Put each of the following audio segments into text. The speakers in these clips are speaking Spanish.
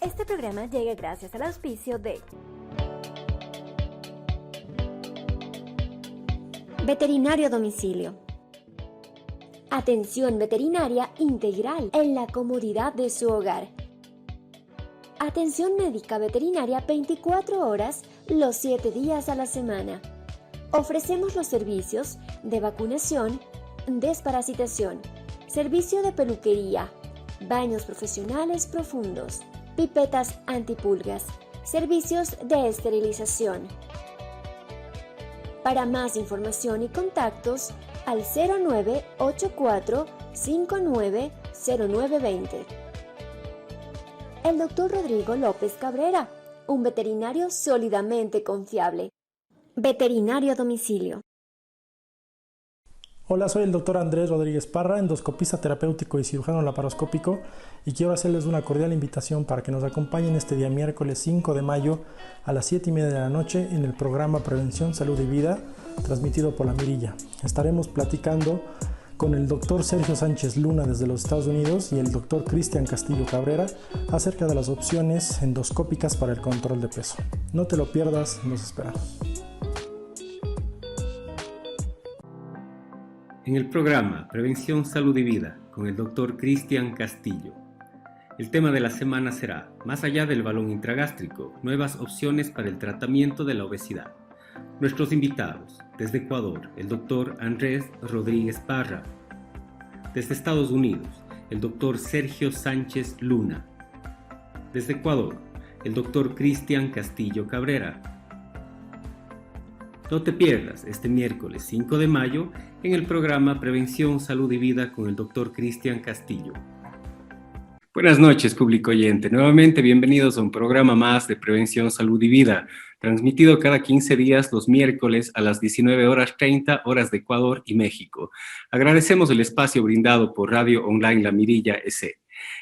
Este programa llega gracias al auspicio de Veterinario a Domicilio. Atención veterinaria integral en la comodidad de su hogar. Atención médica veterinaria 24 horas, los 7 días a la semana. Ofrecemos los servicios de vacunación, desparasitación, servicio de peluquería, baños profesionales profundos, pipetas antipulgas, servicios de esterilización. Para más información y contactos, al 0984 590920. El Dr. Rodrigo López Cabrera, un veterinario sólidamente confiable. Veterinario a domicilio. Hola, soy el Dr. Andrés Rodríguez Parra, endoscopista terapéutico y cirujano laparoscópico, y quiero hacerles una cordial invitación para que nos acompañen este día miércoles 5 de mayo a las 7:30 de la noche en el programa Prevención, Salud y Vida, transmitido por La Mirilla. Estaremos platicando con el Dr. Sergio Sánchez Luna desde los Estados Unidos y el Dr. Cristian Castillo Cabrera acerca de las opciones endoscópicas para el control de peso. No te lo pierdas, nos esperamos. En el programa Prevención, Salud y Vida con el Dr. Cristian Castillo. El tema de la semana será, más allá del balón intragástrico, nuevas opciones para el tratamiento de la obesidad. Nuestros invitados, desde Ecuador, el Dr. Andrés Rodríguez Parra. Desde Estados Unidos, el Dr. Sergio Sánchez Luna. Desde Ecuador, el Dr. Cristian Castillo Cabrera. No te pierdas este miércoles 5 de mayo en el programa Prevención, Salud y Vida con el Dr. Cristian Castillo. Buenas noches, público oyente. Nuevamente bienvenidos a un programa más de Prevención, Salud y Vida, transmitido cada 15 días los miércoles a las 19:30 horas de Ecuador y México. Agradecemos el espacio brindado por Radio Online La Mirilla S.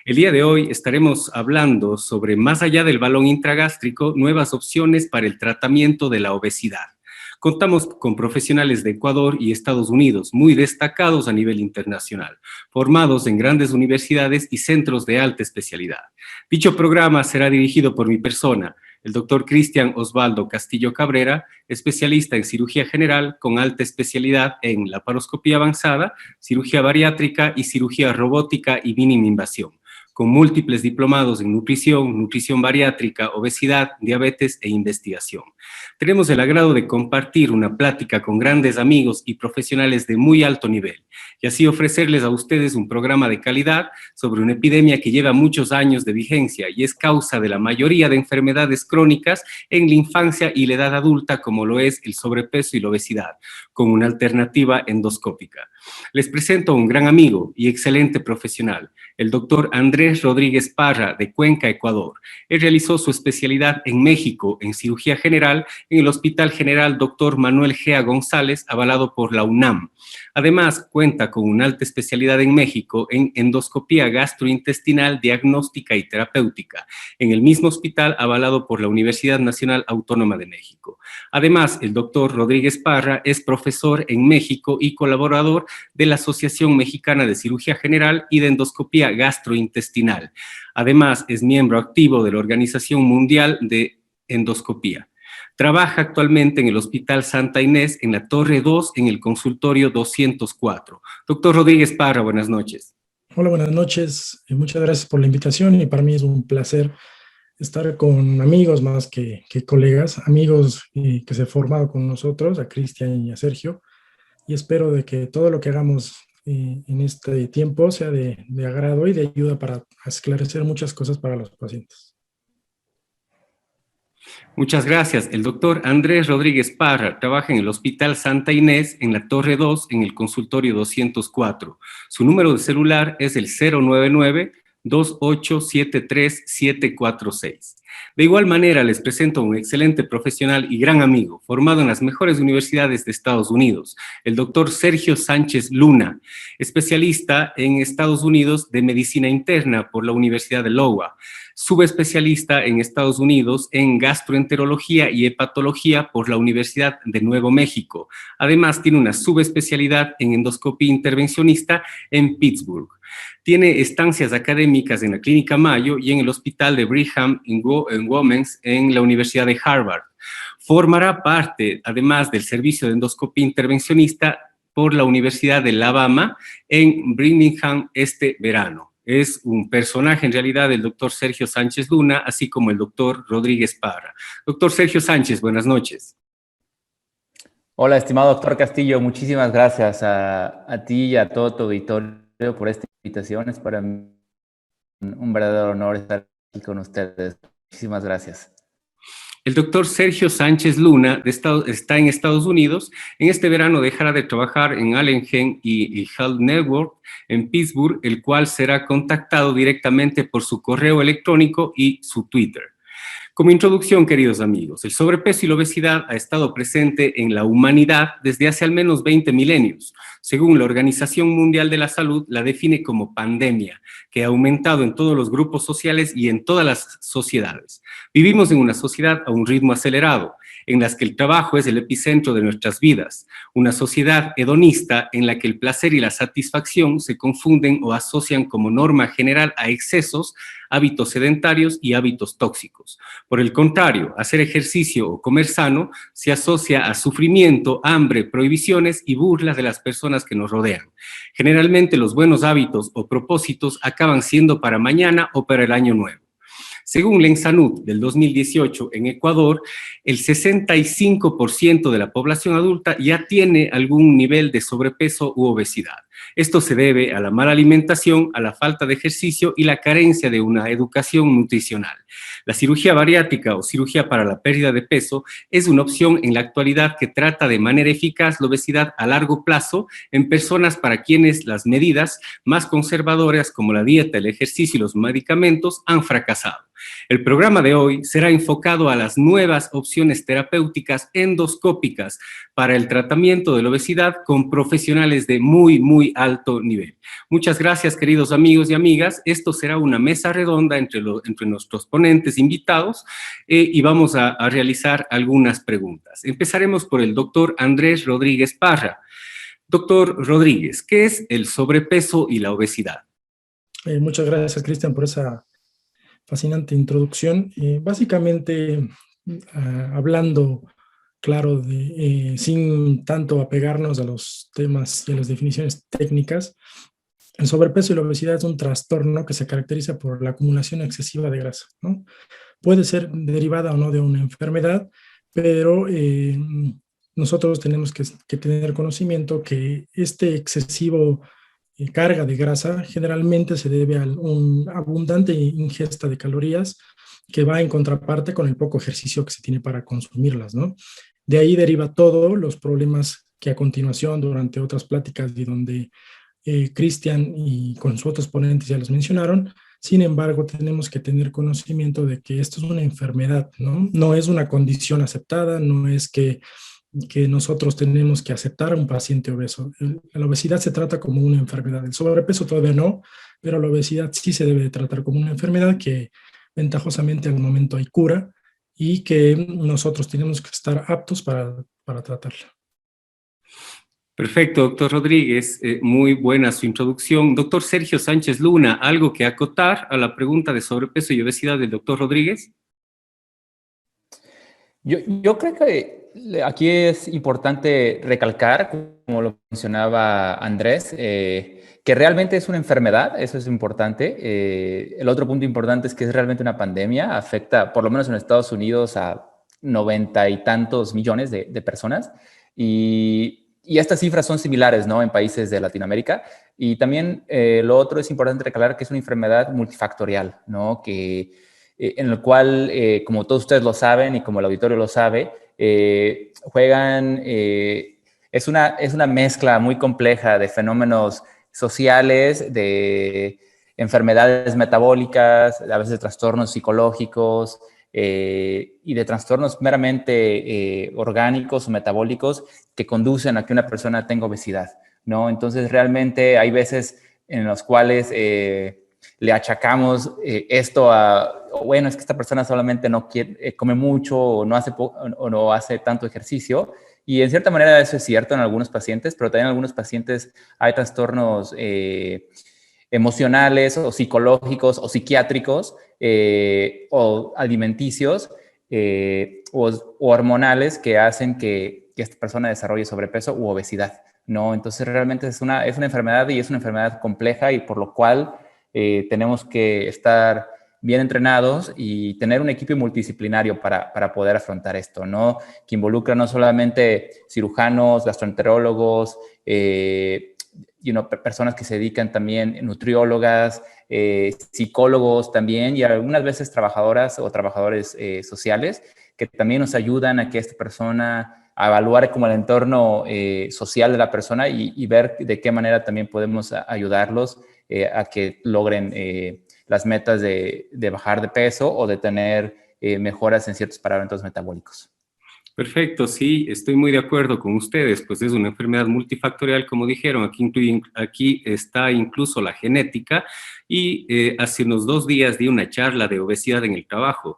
El día de hoy estaremos hablando sobre, más allá del balón intragástrico, nuevas opciones para el tratamiento de la obesidad. Contamos con profesionales de Ecuador y Estados Unidos muy destacados a nivel internacional, formados en grandes universidades y centros de alta especialidad. Dicho programa será dirigido por mi persona, el Dr. Cristian Osvaldo Castillo Cabrera, especialista en cirugía general con alta especialidad en laparoscopía avanzada, cirugía bariátrica y cirugía robótica y mínima invasión, con múltiples diplomados en nutrición bariátrica, obesidad, diabetes e investigación. Tenemos el agrado de compartir una plática con grandes amigos y profesionales de muy alto nivel, y así ofrecerles a ustedes un programa de calidad sobre una epidemia que lleva muchos años de vigencia y es causa de la mayoría de enfermedades crónicas en la infancia y la edad adulta, como lo es el sobrepeso y la obesidad, con una alternativa endoscópica. Les presento a un gran amigo y excelente profesional, el doctor Andrés Rodríguez Parra, de Cuenca, Ecuador. Él realizó su especialidad en México en cirugía general en el Hospital General Dr. Manuel Gea González, avalado por la UNAM. Además, cuenta con una alta especialidad en México en endoscopía gastrointestinal, diagnóstica y terapéutica, en el mismo hospital avalado por la Universidad Nacional Autónoma de México. Además, el doctor Rodríguez Parra es profesor en México y colaborador de la Asociación Mexicana de Cirugía General y de Endoscopía Gastrointestinal. Además, es miembro activo de la Organización Mundial de Endoscopía. Trabaja actualmente en el Hospital Santa Inés, en la Torre 2, en el consultorio 204. Doctor Rodríguez Parra, buenas noches. Hola, buenas noches. Muchas gracias por la invitación y para mí es un placer estar con amigos más que colegas, amigos que se han formado con nosotros, a Cristian y a Sergio, y espero de que todo lo que hagamos en este tiempo sea de agrado y de ayuda para esclarecer muchas cosas para los pacientes. Muchas gracias. El doctor Andrés Rodríguez Parra trabaja en el Hospital Santa Inés, en la Torre 2, en el consultorio 204. Su número de celular es el 099-2873-746. De igual manera, les presento a un excelente profesional y gran amigo, formado en las mejores universidades de Estados Unidos, el doctor Sergio Sánchez Luna, especialista en Estados Unidos de medicina interna por la Universidad de Iowa, subespecialista en Estados Unidos en gastroenterología y hepatología por la Universidad de Nuevo México. Además, tiene una subespecialidad en endoscopía intervencionista en Pittsburgh. Tiene estancias académicas en la Clínica Mayo y en el Hospital de Brigham and Women's en la Universidad de Harvard. Formará parte, además del servicio de endoscopía intervencionista, por la Universidad de Alabama en Birmingham este verano. Es un personaje en realidad del doctor Sergio Sánchez Luna, así como el doctor Rodríguez Parra. Doctor Sergio Sánchez, buenas noches. Hola, estimado doctor Castillo, muchísimas gracias a ti y a todo tu auditorio por esta invitación. Es para mí un verdadero honor estar aquí con ustedes. Muchísimas gracias. El doctor Sergio Sánchez Luna está en Estados Unidos. En este verano dejará de trabajar en Allegheny y Health Network en Pittsburgh, el cual será contactado directamente por su correo electrónico y su Twitter. Como introducción, queridos amigos, el sobrepeso y la obesidad ha estado presente en la humanidad desde hace al menos 20 milenios. Según la Organización Mundial de la Salud, la define como pandemia, que ha aumentado en todos los grupos sociales y en todas las sociedades. Vivimos en una sociedad a un ritmo acelerado, en las que el trabajo es el epicentro de nuestras vidas. Una sociedad hedonista en la que el placer y la satisfacción se confunden o asocian como norma general a excesos, hábitos sedentarios y hábitos tóxicos. Por el contrario, hacer ejercicio o comer sano se asocia a sufrimiento, hambre, prohibiciones y burlas de las personas que nos rodean. Generalmente los buenos hábitos o propósitos acaban siendo para mañana o para el año nuevo. Según la ENSANUD del 2018, en Ecuador, el 65% de la población adulta ya tiene algún nivel de sobrepeso u obesidad. Esto se debe a la mala alimentación, a la falta de ejercicio y la carencia de una educación nutricional. La cirugía bariátrica o cirugía para la pérdida de peso es una opción en la actualidad que trata de manera eficaz la obesidad a largo plazo en personas para quienes las medidas más conservadoras como la dieta, el ejercicio y los medicamentos han fracasado. El programa de hoy será enfocado a las nuevas opciones terapéuticas endoscópicas para el tratamiento de la obesidad con profesionales de muy alto nivel. Muchas gracias, queridos amigos y amigas. Esto será una mesa redonda entre nuestros ponentes invitados y vamos a realizar algunas preguntas. Empezaremos por el doctor Andrés Rodríguez Parra. Doctor Rodríguez, ¿qué es el sobrepeso y la obesidad? Muchas gracias, Cristian, por esa fascinante introducción. Básicamente, hablando, claro, sin tanto apegarnos a los temas y a las definiciones técnicas, el sobrepeso y la obesidad es un trastorno que se caracteriza por la acumulación excesiva de grasa, ¿no? Puede ser derivada o no de una enfermedad, pero nosotros tenemos que tener conocimiento que este excesivo carga de grasa generalmente se debe a una abundante ingesta de calorías que va en contraparte con el poco ejercicio que se tiene para consumirlas, ¿no? De ahí deriva todos los problemas que a continuación, durante otras pláticas y donde Cristian y con sus otros ponentes ya los mencionaron. Sin embargo, tenemos que tener conocimiento de que esto es una enfermedad, ¿no? No es una condición aceptada, no es que nosotros tenemos que aceptar a un paciente obeso. La obesidad se trata como una enfermedad. El sobrepeso todavía no, pero la obesidad sí se debe de tratar como una enfermedad que ventajosamente al momento hay cura y que nosotros tenemos que estar aptos para tratarla. Perfecto, doctor Rodríguez, muy buena su introducción. Doctor Sergio Sánchez Luna, ¿algo que acotar a la pregunta de sobrepeso y obesidad del doctor Rodríguez? Yo creo que aquí es importante recalcar, como lo mencionaba Andrés, que realmente es una enfermedad, eso es importante. El otro punto importante es que es realmente una pandemia, afecta, por lo menos en Estados Unidos, a 90 y tantos millones de personas. Y estas cifras son similares, ¿no?, en países de Latinoamérica. Y también lo otro es importante recalcar que es una enfermedad multifactorial, ¿no?, en el cual, como todos ustedes lo saben y como el auditorio lo sabe, es una mezcla muy compleja de fenómenos sociales, de enfermedades metabólicas, a veces trastornos psicológicos y de trastornos meramente orgánicos o metabólicos que conducen a que una persona tenga obesidad, ¿no? Entonces, realmente hay veces en los cuales le achacamos esto a, bueno, es que esta persona solamente no come mucho o no hace tanto ejercicio. Y en cierta manera eso es cierto en algunos pacientes, pero también en algunos pacientes hay trastornos emocionales o psicológicos o psiquiátricos o alimenticios o hormonales que hacen que esta persona desarrolle sobrepeso u obesidad, ¿no? Entonces realmente es una enfermedad y es una enfermedad compleja y por lo cual tenemos que estar bien entrenados y tener un equipo multidisciplinario para poder afrontar esto, ¿no? Que involucra no solamente cirujanos, gastroenterólogos, personas que se dedican también, nutriólogas, psicólogos también y algunas veces trabajadoras o trabajadores sociales que también nos ayudan a que esta persona a evaluar como el entorno social de la persona y ver de qué manera también podemos ayudarlos a que logren las metas de bajar de peso o de tener mejoras en ciertos parámetros metabólicos. Perfecto, sí, estoy muy de acuerdo con ustedes, pues es una enfermedad multifactorial, como dijeron, aquí está incluso la genética y hace unos 2 días di una charla de obesidad en el trabajo.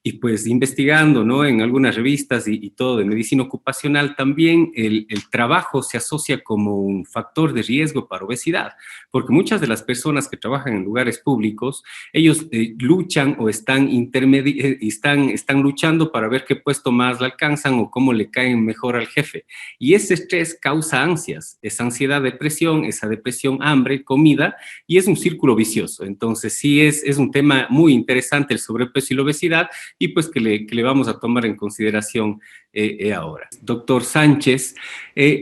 Y pues investigando, ¿no? En algunas revistas y todo de medicina ocupacional, también el trabajo se asocia como un factor de riesgo para obesidad, porque muchas de las personas que trabajan en lugares públicos, ellos luchan o están luchando para ver qué puesto más le alcanzan o cómo le caen mejor al jefe. Y ese estrés causa ansias, esa ansiedad, depresión, esa depresión, hambre, comida, y es un círculo vicioso. Entonces sí es un tema muy interesante el sobrepeso y la obesidad, y pues que le vamos a tomar en consideración ahora. Doctor Sánchez,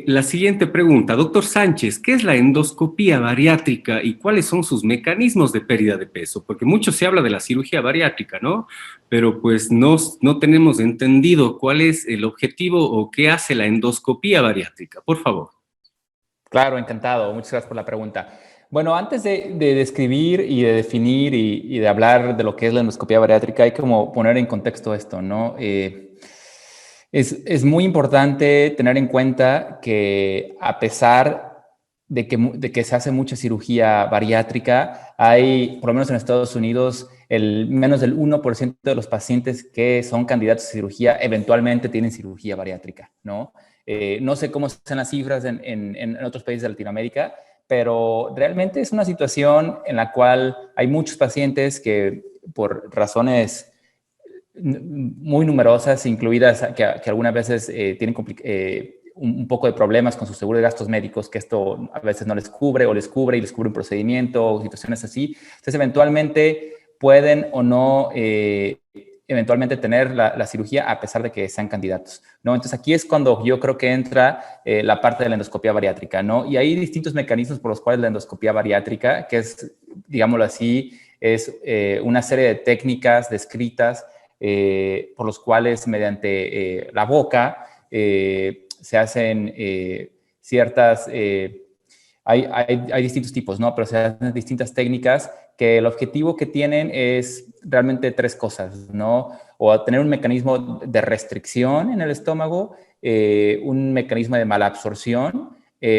la siguiente pregunta. Doctor Sánchez, ¿qué es la endoscopía bariátrica y cuáles son sus mecanismos de pérdida de peso? Porque mucho se habla de la cirugía bariátrica, ¿no? Pero pues no tenemos entendido cuál es el objetivo o qué hace la endoscopía bariátrica. Por favor. Claro, encantado. Muchas gracias por la pregunta. Bueno, antes de describir y de definir y de hablar de lo que es la endoscopía bariátrica, hay que como poner en contexto esto, ¿no? Es muy importante tener en cuenta que a pesar de que se hace mucha cirugía bariátrica, hay, por lo menos en Estados Unidos, menos del 1% de los pacientes que son candidatos a cirugía eventualmente tienen cirugía bariátrica, ¿no? No sé cómo están las cifras en otros países de Latinoamérica, pero realmente es una situación en la cual hay muchos pacientes que por razones muy numerosas, incluidas que algunas veces tienen un poco de problemas con su seguro de gastos médicos, que esto a veces no les cubre o les cubre y les cubre un procedimiento o situaciones así. Entonces, eventualmente pueden o no eventualmente tener la cirugía a pesar de que sean candidatos, ¿no? Entonces, aquí es cuando yo creo que entra la parte de la endoscopía bariátrica, ¿no? Y hay distintos mecanismos por los cuales la endoscopía bariátrica, que es, digámoslo así, es una serie de técnicas descritas por los cuales mediante la boca se hacen ciertas... hay distintos tipos, ¿no? Pero se hacen distintas técnicas que el objetivo que tienen es realmente 3 cosas, ¿no? O tener un mecanismo de restricción en el estómago, un mecanismo de malabsorción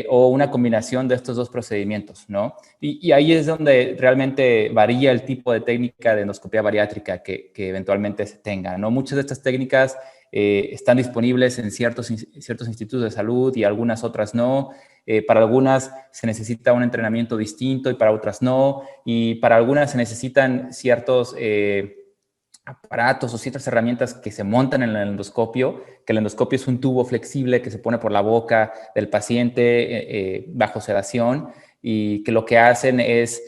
o una combinación de estos 2 procedimientos, ¿no? Y ahí es donde realmente varía el tipo de técnica de endoscopía bariátrica que eventualmente se tenga, ¿no? Muchas de estas técnicas están disponibles en ciertos institutos de salud y algunas otras no. Para algunas se necesita un entrenamiento distinto y para otras no. Y para algunas se necesitan ciertos aparatos o ciertas herramientas que se montan en el endoscopio, que el endoscopio es un tubo flexible que se pone por la boca del paciente bajo sedación y que lo que hacen es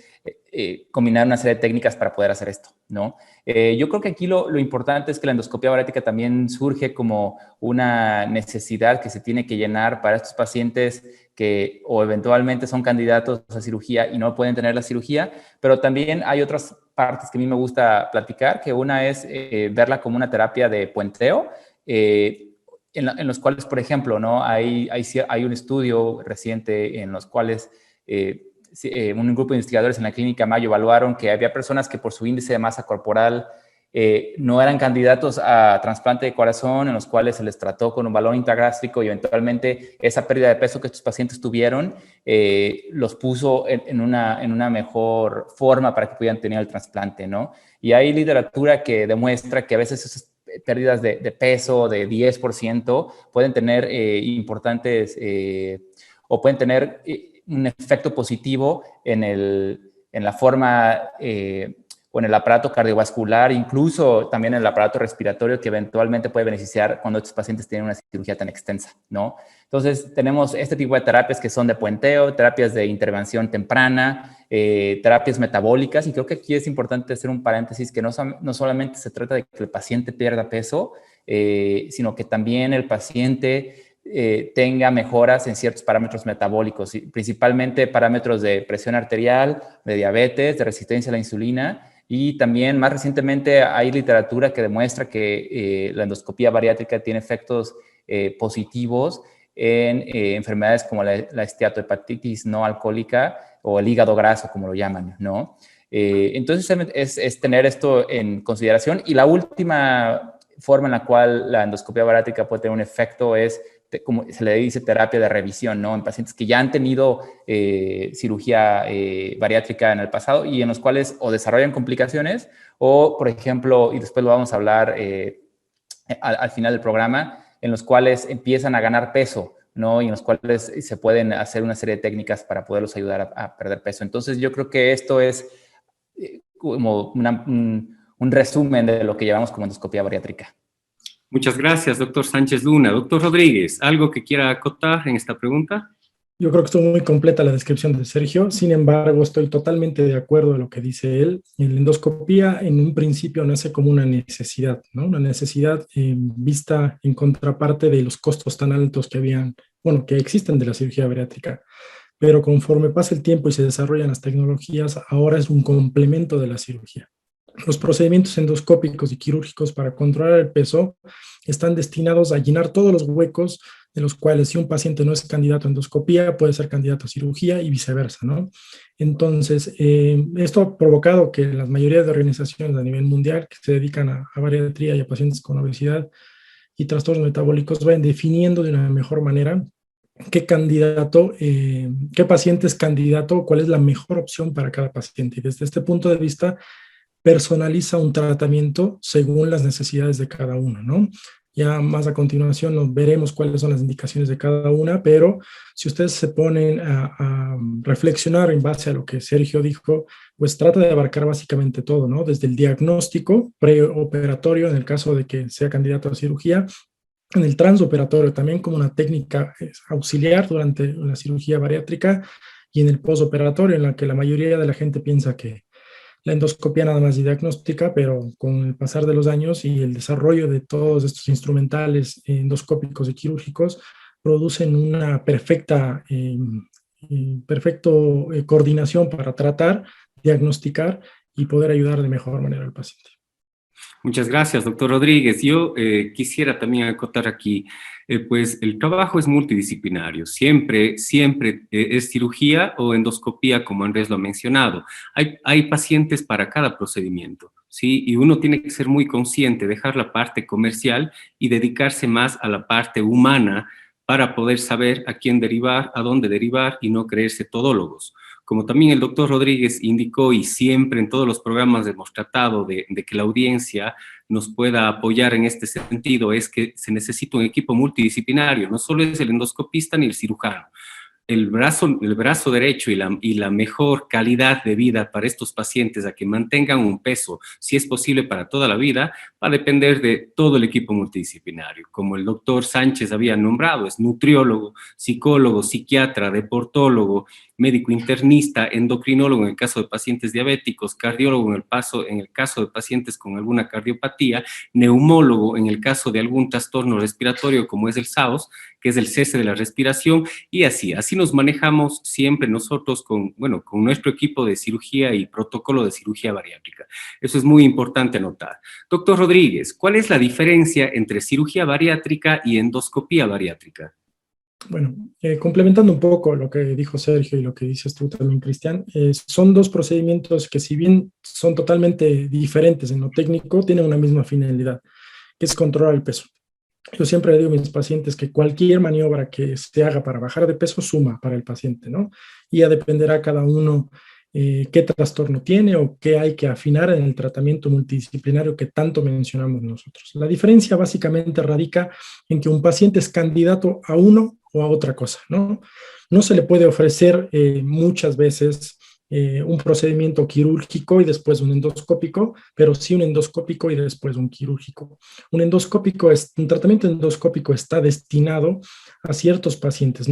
combinar una serie de técnicas para poder hacer esto, ¿no? Yo creo que aquí lo importante es que la endoscopia bariátrica también surge como una necesidad que se tiene que llenar para estos pacientes que o eventualmente son candidatos a cirugía y no pueden tener la cirugía, pero también hay otras partes que a mí me gusta platicar, que una es verla como una terapia de puenteo, en los cuales, por ejemplo, ¿no? Hay un estudio reciente en los cuales un grupo de investigadores en la clínica Mayo evaluaron que había personas que por su índice de masa corporal no eran candidatos a trasplante de corazón, en los cuales se les trató con un balón intragástrico y eventualmente esa pérdida de peso que estos pacientes tuvieron los puso en una mejor forma para que pudieran tener el trasplante, ¿no? Y hay literatura que demuestra que a veces esas pérdidas de peso de 10% pueden tener importantes o pueden tener un efecto positivo en en la forma o en el aparato cardiovascular, incluso también en el aparato respiratorio, que eventualmente puede beneficiar cuando estos pacientes tienen una cirugía tan extensa, ¿no? Entonces, tenemos este tipo de terapias que son de puenteo, terapias de intervención temprana, terapias metabólicas, y creo que aquí es importante hacer un paréntesis que no solamente se trata de que el paciente pierda peso, sino que también el paciente tenga mejoras en ciertos parámetros metabólicos, principalmente parámetros de presión arterial, de diabetes, de resistencia a la insulina, y también más recientemente hay literatura que demuestra que la endoscopía bariátrica tiene efectos positivos en enfermedades como la esteatohepatitis no alcohólica o el hígado graso, como lo llaman, ¿no? Entonces es tener esto en consideración. Y la última forma en la cual la endoscopía bariátrica puede tener un efecto es, como se le dice, terapia de revisión, ¿no? En pacientes que ya han tenido cirugía bariátrica en el pasado y en los cuales o desarrollan complicaciones o, por ejemplo, y después lo vamos a hablar al final del programa, en los cuales empiezan a ganar peso, ¿no? Y en los cuales se pueden hacer una serie de técnicas para poderlos ayudar a perder peso. Entonces, yo creo que esto es como un resumen de lo que llevamos como endoscopía bariátrica. Muchas gracias, doctor Sánchez Luna. Doctor Rodríguez, ¿algo que quiera acotar en esta pregunta? Yo creo que estuvo muy completa la descripción de Sergio. Sin embargo, estoy totalmente de acuerdo en lo que dice él. La endoscopía en un principio nace como una necesidad, ¿no? Una necesidad vista en contraparte de los costos tan altos que existen de la cirugía bariátrica. Pero conforme pasa el tiempo y se desarrollan las tecnologías, ahora es un complemento de la cirugía. Los procedimientos endoscópicos y quirúrgicos para controlar el peso están destinados a llenar todos los huecos de los cuales, si un paciente no es candidato a endoscopía, puede ser candidato a cirugía y viceversa, ¿no? Entonces, esto ha provocado que la mayoría de organizaciones a nivel mundial que se dedican a bariatría y a pacientes con obesidad y trastornos metabólicos vayan definiendo de una mejor manera qué paciente es candidato, cuál es la mejor opción para cada paciente. Y desde este punto de vista, personaliza un tratamiento según las necesidades de cada uno, ¿no? Ya más a continuación veremos cuáles son las indicaciones de cada una, pero si ustedes se ponen a reflexionar en base a lo que Sergio dijo, pues trata de abarcar básicamente todo, ¿no? Desde el diagnóstico preoperatorio, en el caso de que sea candidato a cirugía, en el transoperatorio también como una técnica auxiliar durante la cirugía bariátrica, y en el posoperatorio, en la que la mayoría de la gente piensa que la endoscopia nada más es diagnóstica, pero con el pasar de los años y el desarrollo de todos estos instrumentales endoscópicos y quirúrgicos producen una perfecta coordinación para tratar, diagnosticar y poder ayudar de mejor manera al paciente. Muchas gracias, doctor Rodríguez. Yo quisiera también acotar aquí, pues el trabajo es multidisciplinario, siempre es cirugía o endoscopía, como Andrés lo ha mencionado. Hay pacientes para cada procedimiento, ¿sí? Y uno tiene que ser muy consciente, dejar la parte comercial y dedicarse más a la parte humana para poder saber a quién derivar, a dónde derivar y no creerse todólogos. Como también el doctor Rodríguez indicó, y siempre en todos los programas hemos tratado de que la audiencia nos pueda apoyar en este sentido, es que se necesita un equipo multidisciplinario, no solo es el endoscopista ni el cirujano. El brazo derecho y la mejor calidad de vida para estos pacientes, a que mantengan un peso, si es posible para toda la vida, va a depender de todo el equipo multidisciplinario. Como el doctor Sánchez había nombrado, es nutriólogo, psicólogo, psiquiatra, deportólogo, médico internista, endocrinólogo en el caso de pacientes diabéticos, cardiólogo en el caso de pacientes con alguna cardiopatía, neumólogo en el caso de algún trastorno respiratorio como es el SAOS, que es el cese de la respiración, y así nos manejamos siempre nosotros con nuestro equipo de cirugía y protocolo de cirugía bariátrica. Eso es muy importante anotar. Doctor Rodríguez, ¿cuál es la diferencia entre cirugía bariátrica y endoscopía bariátrica? Bueno, complementando un poco lo que dijo Sergio y lo que dices tú también, Cristian, son dos procedimientos que, si bien son totalmente diferentes en lo técnico, tienen una misma finalidad, que es controlar el peso. Yo siempre le digo a mis pacientes que cualquier maniobra que se haga para bajar de peso suma para el paciente, ¿no? Y ya dependerá cada uno qué trastorno tiene o qué hay que afinar en el tratamiento multidisciplinario que tanto mencionamos nosotros. La diferencia básicamente radica en que un paciente es candidato a uno o a otra cosa, ¿no? No se le puede ofrecer muchas veces un procedimiento quirúrgico y después un endoscópico, pero sí un endoscópico y después un quirúrgico. Un tratamiento endoscópico está destinado a ciertos pacientes.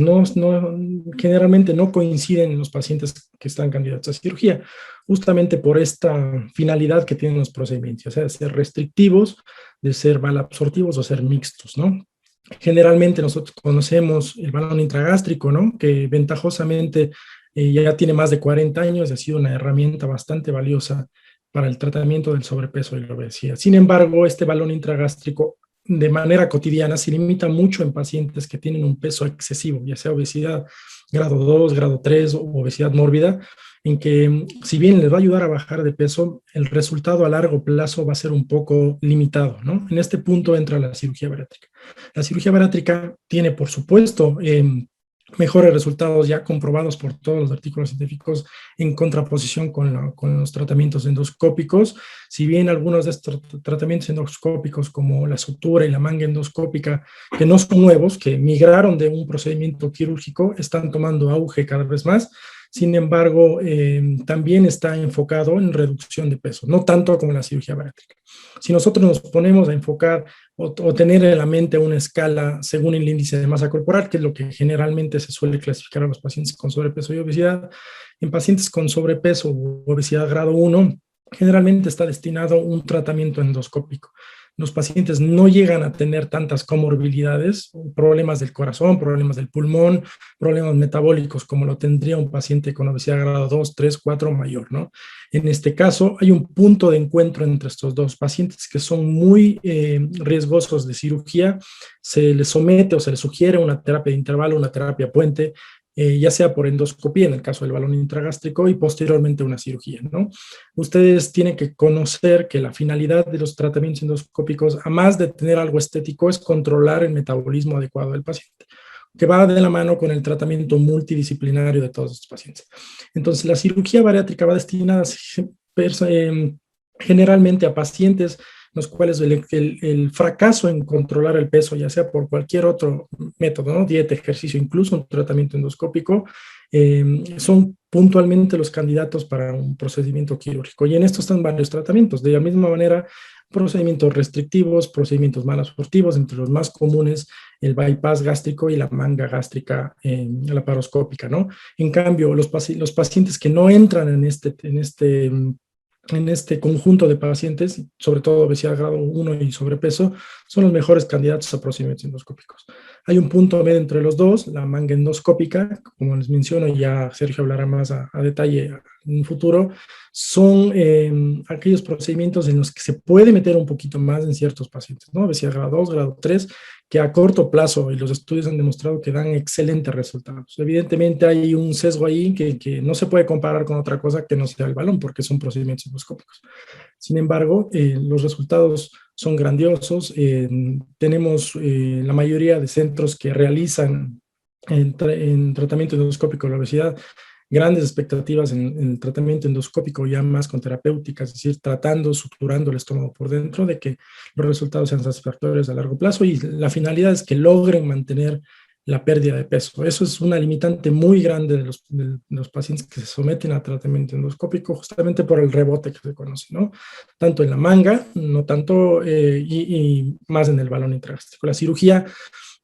Generalmente no coinciden en los pacientes que están candidatos a cirugía, justamente por esta finalidad que tienen los procedimientos, o sea, de ser restrictivos, de ser malabsortivos o ser mixtos, ¿no? Generalmente nosotros conocemos el balón intragástrico, ¿no? Que ventajosamente ya tiene más de 40 años y ha sido una herramienta bastante valiosa para el tratamiento del sobrepeso y la obesidad. Sin embargo, este balón intragástrico de manera cotidiana se limita mucho en pacientes que tienen un peso excesivo, ya sea obesidad grado 2, grado 3 o obesidad mórbida, en que si bien les va a ayudar a bajar de peso, el resultado a largo plazo va a ser un poco limitado, ¿no? En este punto entra la cirugía bariátrica. La cirugía bariátrica tiene, por supuesto, mejores resultados ya comprobados por todos los artículos científicos en contraposición con los tratamientos endoscópicos. Si bien algunos de estos tratamientos endoscópicos como la sutura y la manga endoscópica, que no son nuevos, que migraron de un procedimiento quirúrgico, están tomando auge cada vez más. Sin embargo, también está enfocado en reducción de peso, no tanto como la cirugía bariátrica. Si nosotros nos ponemos a enfocar o tener en la mente una escala según el índice de masa corporal, que es lo que generalmente se suele clasificar a los pacientes con sobrepeso y obesidad, en pacientes con sobrepeso o obesidad grado 1, generalmente está destinado a un tratamiento endoscópico. Los pacientes no llegan a tener tantas comorbilidades, problemas del corazón, problemas del pulmón, problemas metabólicos, como lo tendría un paciente con obesidad grado 2, 3, 4 o mayor, ¿no? En este caso, hay un punto de encuentro entre estos dos pacientes que son muy riesgosos de cirugía. Se les somete o se les sugiere una terapia de intervalo, una terapia puente, ya sea por endoscopía, en el caso del balón intragástrico, y posteriormente una cirugía, ¿no? Ustedes tienen que conocer que la finalidad de los tratamientos endoscópicos, a más de tener algo estético, es controlar el metabolismo adecuado del paciente, que va de la mano con el tratamiento multidisciplinario de todos estos pacientes. Entonces, la cirugía bariátrica va destinada generalmente a pacientes los cuales el fracaso en controlar el peso, ya sea por cualquier otro método, ¿no? Dieta, ejercicio, incluso un tratamiento endoscópico, son puntualmente los candidatos para un procedimiento quirúrgico. Y en esto están varios tratamientos. De la misma manera, procedimientos restrictivos, procedimientos malabsortivos, entre los más comunes, el bypass gástrico y la manga gástrica laparoscópica, ¿no? En cambio, los pacientes que no entran en este conjunto de pacientes, sobre todo obesidad grado 1 y sobrepeso, son los mejores candidatos a procedimientos endoscópicos. Hay un punto medio entre los dos, la manga endoscópica, como les menciono, y ya Sergio hablará más a detalle en un futuro, son aquellos procedimientos en los que se puede meter un poquito más en ciertos pacientes, ¿no? Obesidad grado 2, grado 3, que a corto plazo, y los estudios han demostrado que dan excelentes resultados. Evidentemente hay un sesgo ahí que no se puede comparar con otra cosa que no sea el balón, porque son procedimientos endoscópicos. Sin embargo, los resultados son grandiosos. Tenemos la mayoría de centros que realizan en tratamiento endoscópico de la obesidad grandes expectativas en el tratamiento endoscópico, ya más con terapéuticas, es decir, tratando, suturando el estómago por dentro, de que los resultados sean satisfactorios a largo plazo, y la finalidad es que logren mantener la pérdida de peso. Eso es una limitante muy grande de los pacientes que se someten a tratamiento endoscópico, justamente por el rebote que se conoce, ¿no? Tanto en la manga, no tanto, y más en el balón intragástrico. La cirugía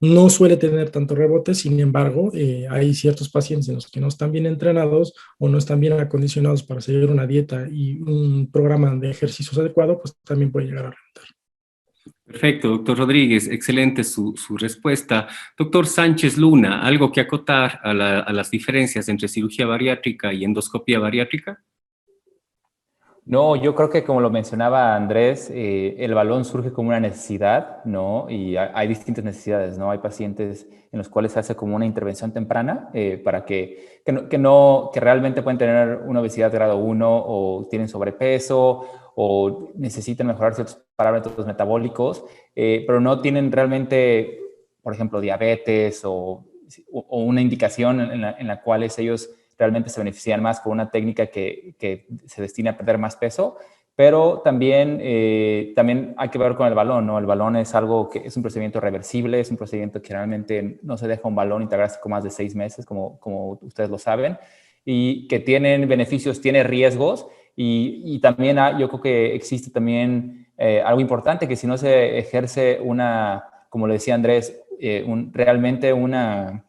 no suele tener tanto rebote, sin embargo, hay ciertos pacientes en los que no están bien entrenados o no están bien acondicionados para seguir una dieta y un programa de ejercicios adecuado, pues también puede llegar a rebotar. Perfecto, doctor Rodríguez, excelente su respuesta. Doctor Sánchez Luna, ¿algo que acotar a las diferencias entre cirugía bariátrica y endoscopía bariátrica? No, yo creo que como lo mencionaba Andrés, el balón surge como una necesidad, ¿no? Y hay distintas necesidades, ¿no? Hay pacientes en los cuales se hace como una intervención temprana para que realmente pueden tener una obesidad grado 1 o tienen sobrepeso o necesitan mejorar ciertos parámetros metabólicos, pero no tienen realmente, por ejemplo, diabetes o una indicación en la cual ellos realmente se benefician más con una técnica que se destina a perder más peso, pero también hay que ver con el balón, ¿no? El balón es algo que es un procedimiento reversible, es un procedimiento que realmente no se deja un balón intragrástico más de 6 meses, como ustedes lo saben, y que tienen beneficios, tiene riesgos, y también yo creo que existe también algo importante, que si no se ejerce como le decía Andrés, realmente una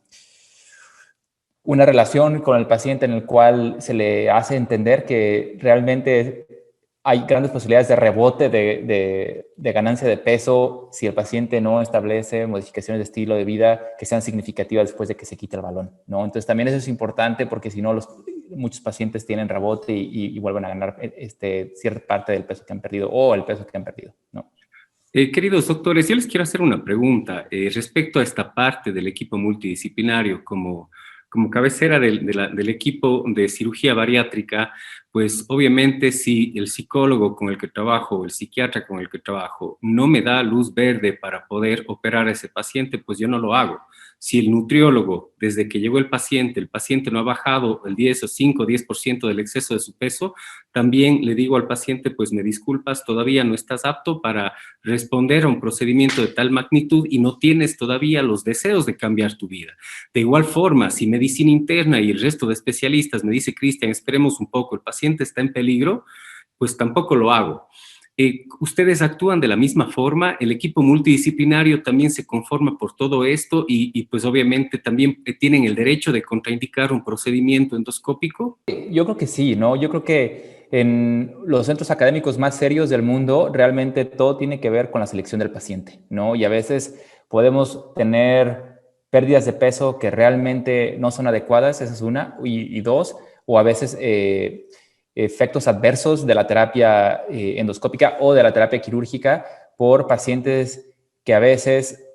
relación con el paciente en el cual se le hace entender que realmente hay grandes posibilidades de rebote, de ganancia de peso, si el paciente no establece modificaciones de estilo de vida que sean significativas después de que se quite el balón, ¿no? Entonces también eso es importante, porque si no, muchos pacientes tienen rebote y vuelven a ganar cierta parte del peso que han perdido, o el peso que han perdido, ¿no? Queridos doctores, yo les quiero hacer una pregunta respecto a esta parte del equipo multidisciplinario. Como cabecera del equipo de cirugía bariátrica, pues obviamente si el psicólogo con el que trabajo o el psiquiatra con el que trabajo no me da luz verde para poder operar a ese paciente, pues yo no lo hago. Si el nutriólogo, desde que llegó el paciente no ha bajado el 10 o 5 o 10% del exceso de su peso, también le digo al paciente, pues me disculpas, todavía no estás apto para responder a un procedimiento de tal magnitud y no tienes todavía los deseos de cambiar tu vida. De igual forma, si medicina interna y el resto de especialistas me dice, Cristian, esperemos un poco, el paciente está en peligro, pues tampoco lo hago. Ustedes actúan de la misma forma, el equipo multidisciplinario también se conforma por todo esto y pues obviamente también tienen el derecho de contraindicar un procedimiento endoscópico. Yo creo que sí, ¿no? Yo creo que en los centros académicos más serios del mundo realmente todo tiene que ver con la selección del paciente, ¿no? Y a veces podemos tener pérdidas de peso que realmente no son adecuadas, esa es una, y dos, o a veces efectos adversos de la terapia endoscópica o de la terapia quirúrgica por pacientes que a veces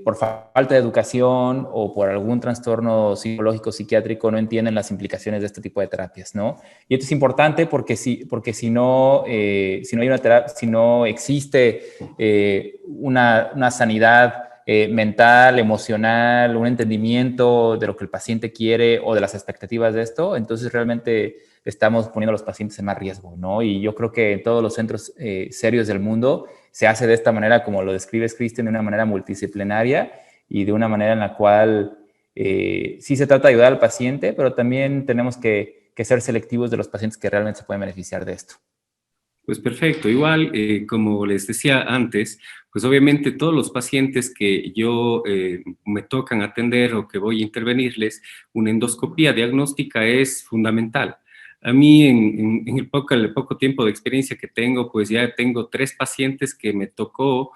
por falta de educación o por algún trastorno psicológico psiquiátrico no entienden las implicaciones de este tipo de terapias, ¿no? Y esto es importante porque si no existe una sanidad mental, emocional, un entendimiento de lo que el paciente quiere o de las expectativas de esto, entonces realmente estamos poniendo a los pacientes en más riesgo, ¿no? Y yo creo que en todos los centros serios del mundo se hace de esta manera, como lo describes, Cristian, de una manera multidisciplinaria y de una manera en la cual sí se trata de ayudar al paciente, pero también tenemos que ser selectivos de los pacientes que realmente se pueden beneficiar de esto. Pues perfecto. Igual, como les decía antes, pues obviamente todos los pacientes que yo me tocan atender o que voy a intervenirles, una endoscopía diagnóstica es fundamental. A mí, en el poco tiempo de experiencia que tengo, pues ya tengo 3 pacientes que me tocó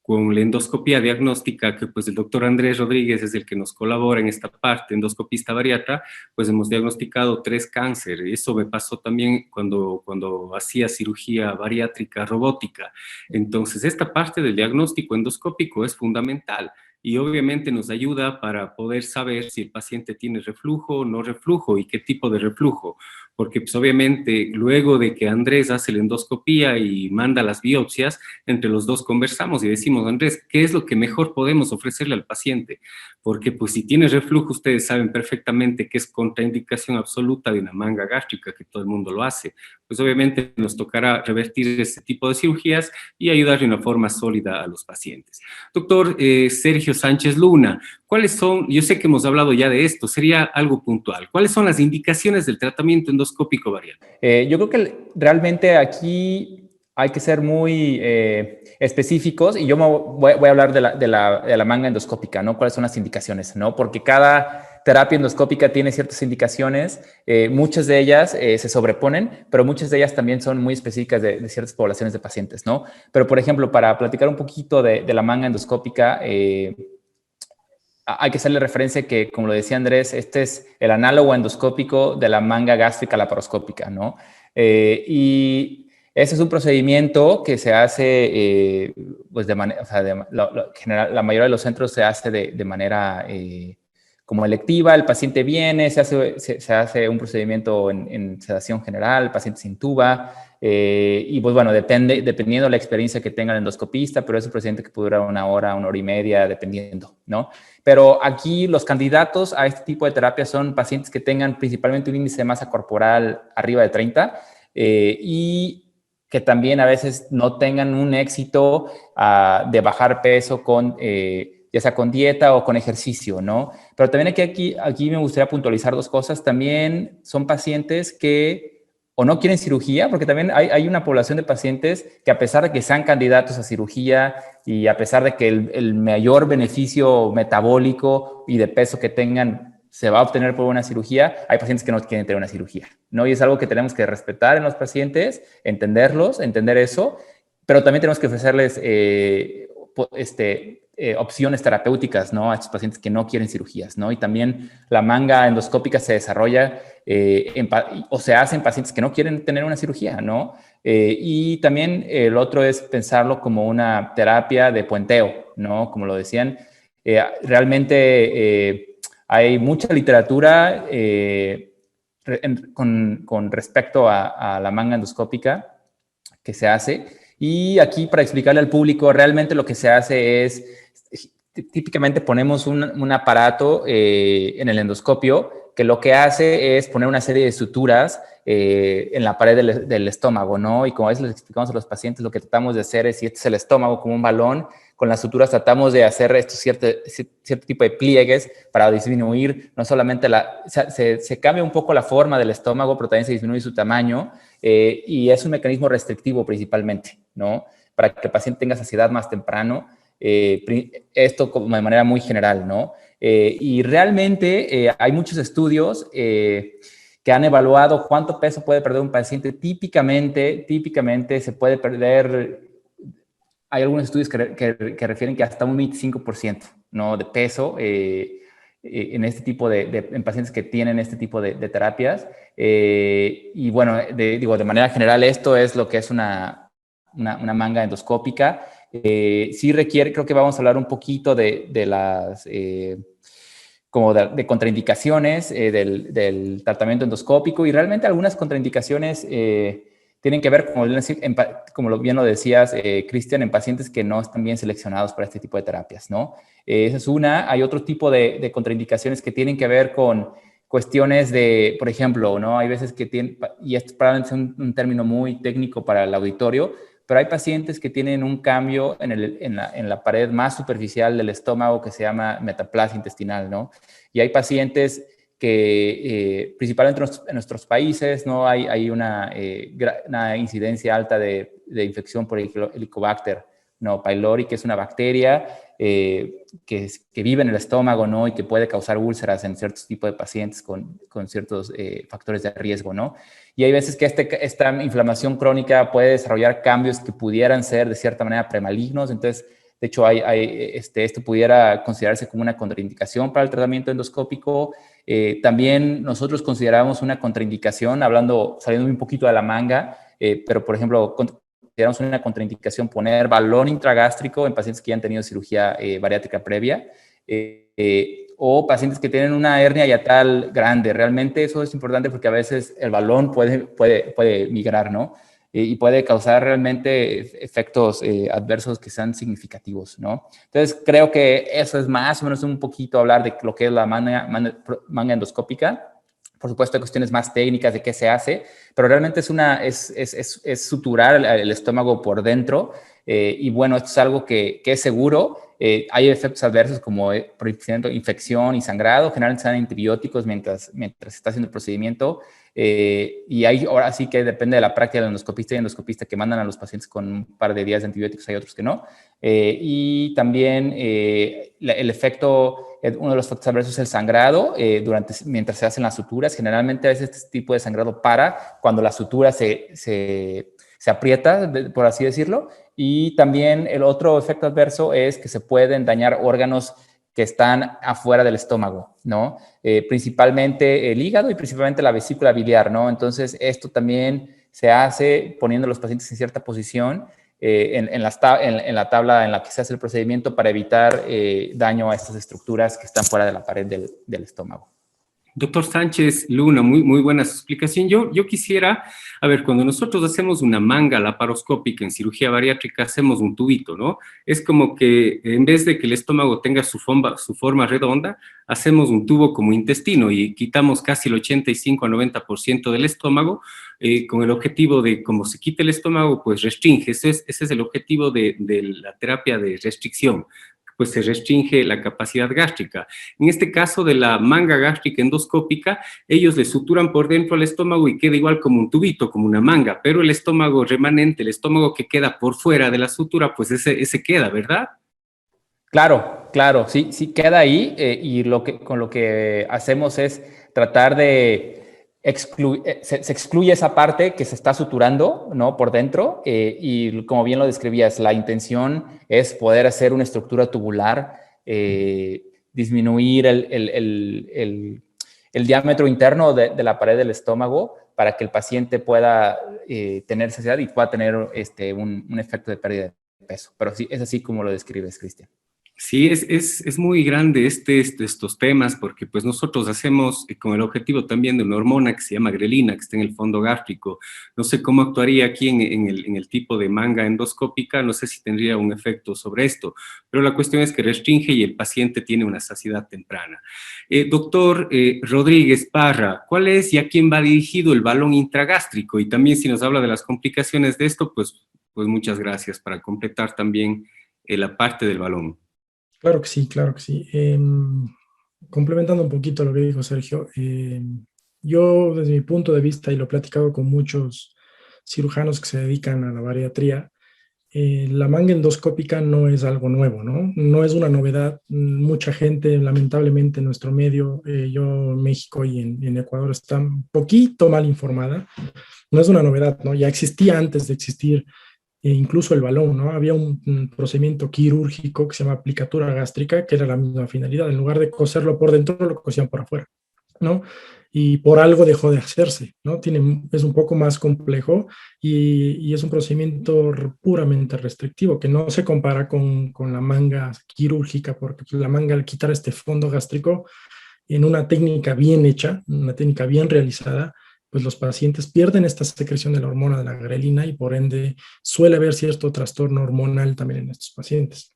con la endoscopía diagnóstica, que pues el doctor Andrés Rodríguez es el que nos colabora en esta parte, endoscopista bariatra, pues hemos diagnosticado 3 cánceres. Eso me pasó también cuando hacía cirugía bariátrica robótica. Entonces, esta parte del diagnóstico endoscópico es fundamental y obviamente nos ayuda para poder saber si el paciente tiene reflujo o no reflujo y qué tipo de reflujo. Porque pues obviamente luego de que Andrés hace la endoscopía y manda las biopsias, entre los dos conversamos y decimos, Andrés, ¿qué es lo que mejor podemos ofrecerle al paciente? Porque pues si tiene reflujo, ustedes saben perfectamente que es contraindicación absoluta de una manga gástrica, que todo el mundo lo hace. Pues obviamente nos tocará revertir este tipo de cirugías y ayudar de una forma sólida a los pacientes. Doctor Sergio Sánchez Luna, ¿cuáles son, yo sé que hemos hablado ya de esto, sería algo puntual, ¿cuáles son las indicaciones del tratamiento endoscópico bariátrico? Yo creo que realmente aquí hay que ser muy específicos y yo voy a hablar de la manga endoscópica, ¿no? ¿Cuáles son las indicaciones, no? Porque cada terapia endoscópica tiene ciertas indicaciones, muchas de ellas se sobreponen, pero muchas de ellas también son muy específicas de ciertas poblaciones de pacientes, ¿no? Pero, por ejemplo, para platicar un poquito de la manga endoscópica, hay que hacerle referencia que, como lo decía Andrés, este es el análogo endoscópico de la manga gástrica laparoscópica, ¿no? Y ese es un procedimiento que se hace, pues de manera, o sea, general, la mayoría de los centros se hace de manera como electiva. El paciente viene, se hace un procedimiento en sedación general, el paciente se intuba, y pues bueno, dependiendo de la experiencia que tenga el endoscopista, pero es un procedimiento que puede durar 1 hora, 1 hora y media, dependiendo, ¿no? Pero aquí los candidatos a este tipo de terapia son pacientes que tengan principalmente un índice de masa corporal arriba de 30 y que también a veces no tengan un éxito de bajar peso con ya sea con dieta o con ejercicio, ¿no? Pero también aquí me gustaría puntualizar dos cosas. También son pacientes que o no quieren cirugía, porque también hay una población de pacientes que a pesar de que sean candidatos a cirugía y a pesar de que el mayor beneficio metabólico y de peso que tengan se va a obtener por una cirugía, hay pacientes que no quieren tener una cirugía, ¿no? Y es algo que tenemos que respetar en los pacientes, entender eso, pero también tenemos que ofrecerles opciones terapéuticas, ¿no? A estos pacientes que no quieren cirugías, ¿no? Y también la manga endoscópica se desarrolla o se hace en pacientes que no quieren tener una cirugía, ¿no? Y también el otro es pensarlo como una terapia de puenteo, ¿no? Como lo decían, realmente hay mucha literatura con respecto a la manga endoscópica que se hace. Y aquí, para explicarle al público, realmente lo que se hace es, típicamente ponemos un aparato en el endoscopio que lo que hace es poner una serie de suturas en la pared del estómago, ¿no? Y como a veces les explicamos a los pacientes, lo que tratamos de hacer es, si este es el estómago como un balón, con las suturas tratamos de hacer estos cierto tipo de pliegues para disminuir no solamente se cambia un poco la forma del estómago, pero también se disminuye su tamaño y es un mecanismo restrictivo principalmente, ¿no? Para que el paciente tenga saciedad más temprano, esto como de manera muy general, ¿no? Y realmente hay muchos estudios que han evaluado cuánto peso puede perder un paciente. Típicamente se puede perder. Hay algunos estudios que refieren que hasta un 25%, ¿no? De peso en este tipo en pacientes que tienen este tipo de terapias. Y bueno, de manera general, esto es lo que es una manga endoscópica. Sí requiere, creo que vamos a hablar un poquito de las como de contraindicaciones del tratamiento endoscópico, y realmente algunas contraindicaciones tienen que ver, como bien lo decías, Cristian, en pacientes que no están bien seleccionados para este tipo de terapias, ¿no? Esa es una. Hay otro tipo de contraindicaciones que tienen que ver con cuestiones de, por ejemplo, ¿no? Hay veces que tienen, y esto probablemente es un término muy técnico para el auditorio, pero hay pacientes que tienen un cambio en la pared más superficial del estómago que se llama metaplasia intestinal, ¿no? Y hay pacientes que principalmente en nuestros países no hay una incidencia alta de infección por el Helicobacter, ¿no? pylori, que es una bacteria que vive en el estómago, ¿no? Y que puede causar úlceras en ciertos tipos de pacientes con ciertos factores de riesgo, ¿no? Y hay veces que esta inflamación crónica puede desarrollar cambios que pudieran ser de cierta manera premalignos. Entonces, de hecho, esto pudiera considerarse como una contraindicación para el tratamiento endoscópico. También nosotros consideramos una contraindicación, saliendo un poquito de la manga, pero por ejemplo, consideramos una contraindicación poner balón intragástrico en pacientes que ya han tenido cirugía bariátrica previa o pacientes que tienen una hernia hiatal grande. Realmente eso es importante porque a veces el balón puede migrar, ¿no? Y puede causar realmente efectos adversos que sean significativos, ¿no? Entonces, creo que eso es más o menos un poquito hablar de lo que es la manga endoscópica. Por supuesto, hay cuestiones más técnicas de qué se hace, pero realmente es suturar el estómago por dentro. Y bueno, esto es algo que es seguro. Hay efectos adversos como, por ejemplo, infección y sangrado. Generalmente se dan antibióticos mientras se está haciendo el procedimiento. Y ahora sí que depende de la práctica del endoscopista y endoscopista que mandan a los pacientes con un par de días de antibióticos, hay otros que no. Y también el efecto, uno de los efectos adversos es el sangrado mientras se hacen las suturas. Generalmente a veces este tipo de sangrado para cuando la sutura se aprieta, por así decirlo. Y también el otro efecto adverso es que se pueden dañar órganos que están afuera del estómago, ¿no? Principalmente el hígado y principalmente la vesícula biliar, ¿no? Entonces, esto también se hace poniendo a los pacientes en cierta posición en la tabla en la que se hace el procedimiento para evitar daño a estas estructuras que están fuera de la pared del estómago. Doctor Sánchez Luna, muy buena su explicación. Yo quisiera, a ver, cuando nosotros hacemos una manga laparoscópica en cirugía bariátrica, hacemos un tubito, ¿no? Es como que en vez de que el estómago tenga su forma redonda, hacemos un tubo como intestino y quitamos casi el 85 a 90% del estómago con el objetivo de, como se quita el estómago, pues restringe. Ese es el objetivo de la terapia de restricción, pues se restringe la capacidad gástrica. En este caso de la manga gástrica endoscópica, ellos le suturan por dentro al estómago y queda igual como un tubito, como una manga, pero el estómago remanente, el estómago que queda por fuera de la sutura, pues ese queda, ¿verdad? Claro, sí queda ahí y con lo que hacemos es tratar de se excluye esa parte que se está suturando, ¿no? Por dentro y como bien lo describías, la intención es poder hacer una estructura tubular, disminuir el diámetro interno de la pared del estómago para que el paciente pueda tener saciedad y pueda tener un efecto de pérdida de peso. Pero sí, es así como lo describes, Cristian. Sí, es muy grande estos temas porque pues nosotros hacemos con el objetivo también de una hormona que se llama grelina, que está en el fondo gástrico. No sé cómo actuaría aquí en el tipo de manga endoscópica, no sé si tendría un efecto sobre esto, pero la cuestión es que restringe y el paciente tiene una saciedad temprana. Doctor Rodríguez Parra, ¿cuál es y a quién va dirigido el balón intragástrico? Y también si nos habla de las complicaciones de esto, pues muchas gracias para completar también la parte del balón. Claro que sí, claro que sí. Complementando un poquito lo que dijo Sergio, yo desde mi punto de vista, y lo he platicado con muchos cirujanos que se dedican a la bariatría, la manga endoscópica no es algo nuevo, ¿no? No es una novedad. Mucha gente, lamentablemente, en nuestro medio, yo en México y en Ecuador, está un poquito mal informada. No es una novedad, ¿no? Ya existía antes de existir incluso el balón, ¿no? Había un procedimiento quirúrgico que se llama aplicatura gástrica, que era la misma finalidad. En lugar de coserlo por dentro, lo cosían por afuera, ¿no? Y por algo dejó de hacerse, ¿no? Es un poco más complejo y es un procedimiento puramente restrictivo, que no se compara con la manga quirúrgica, porque la manga, al quitar este fondo gástrico, en una técnica bien hecha, una técnica bien realizada, pues los pacientes pierden esta secreción de la hormona de la grelina y por ende suele haber cierto trastorno hormonal también en estos pacientes.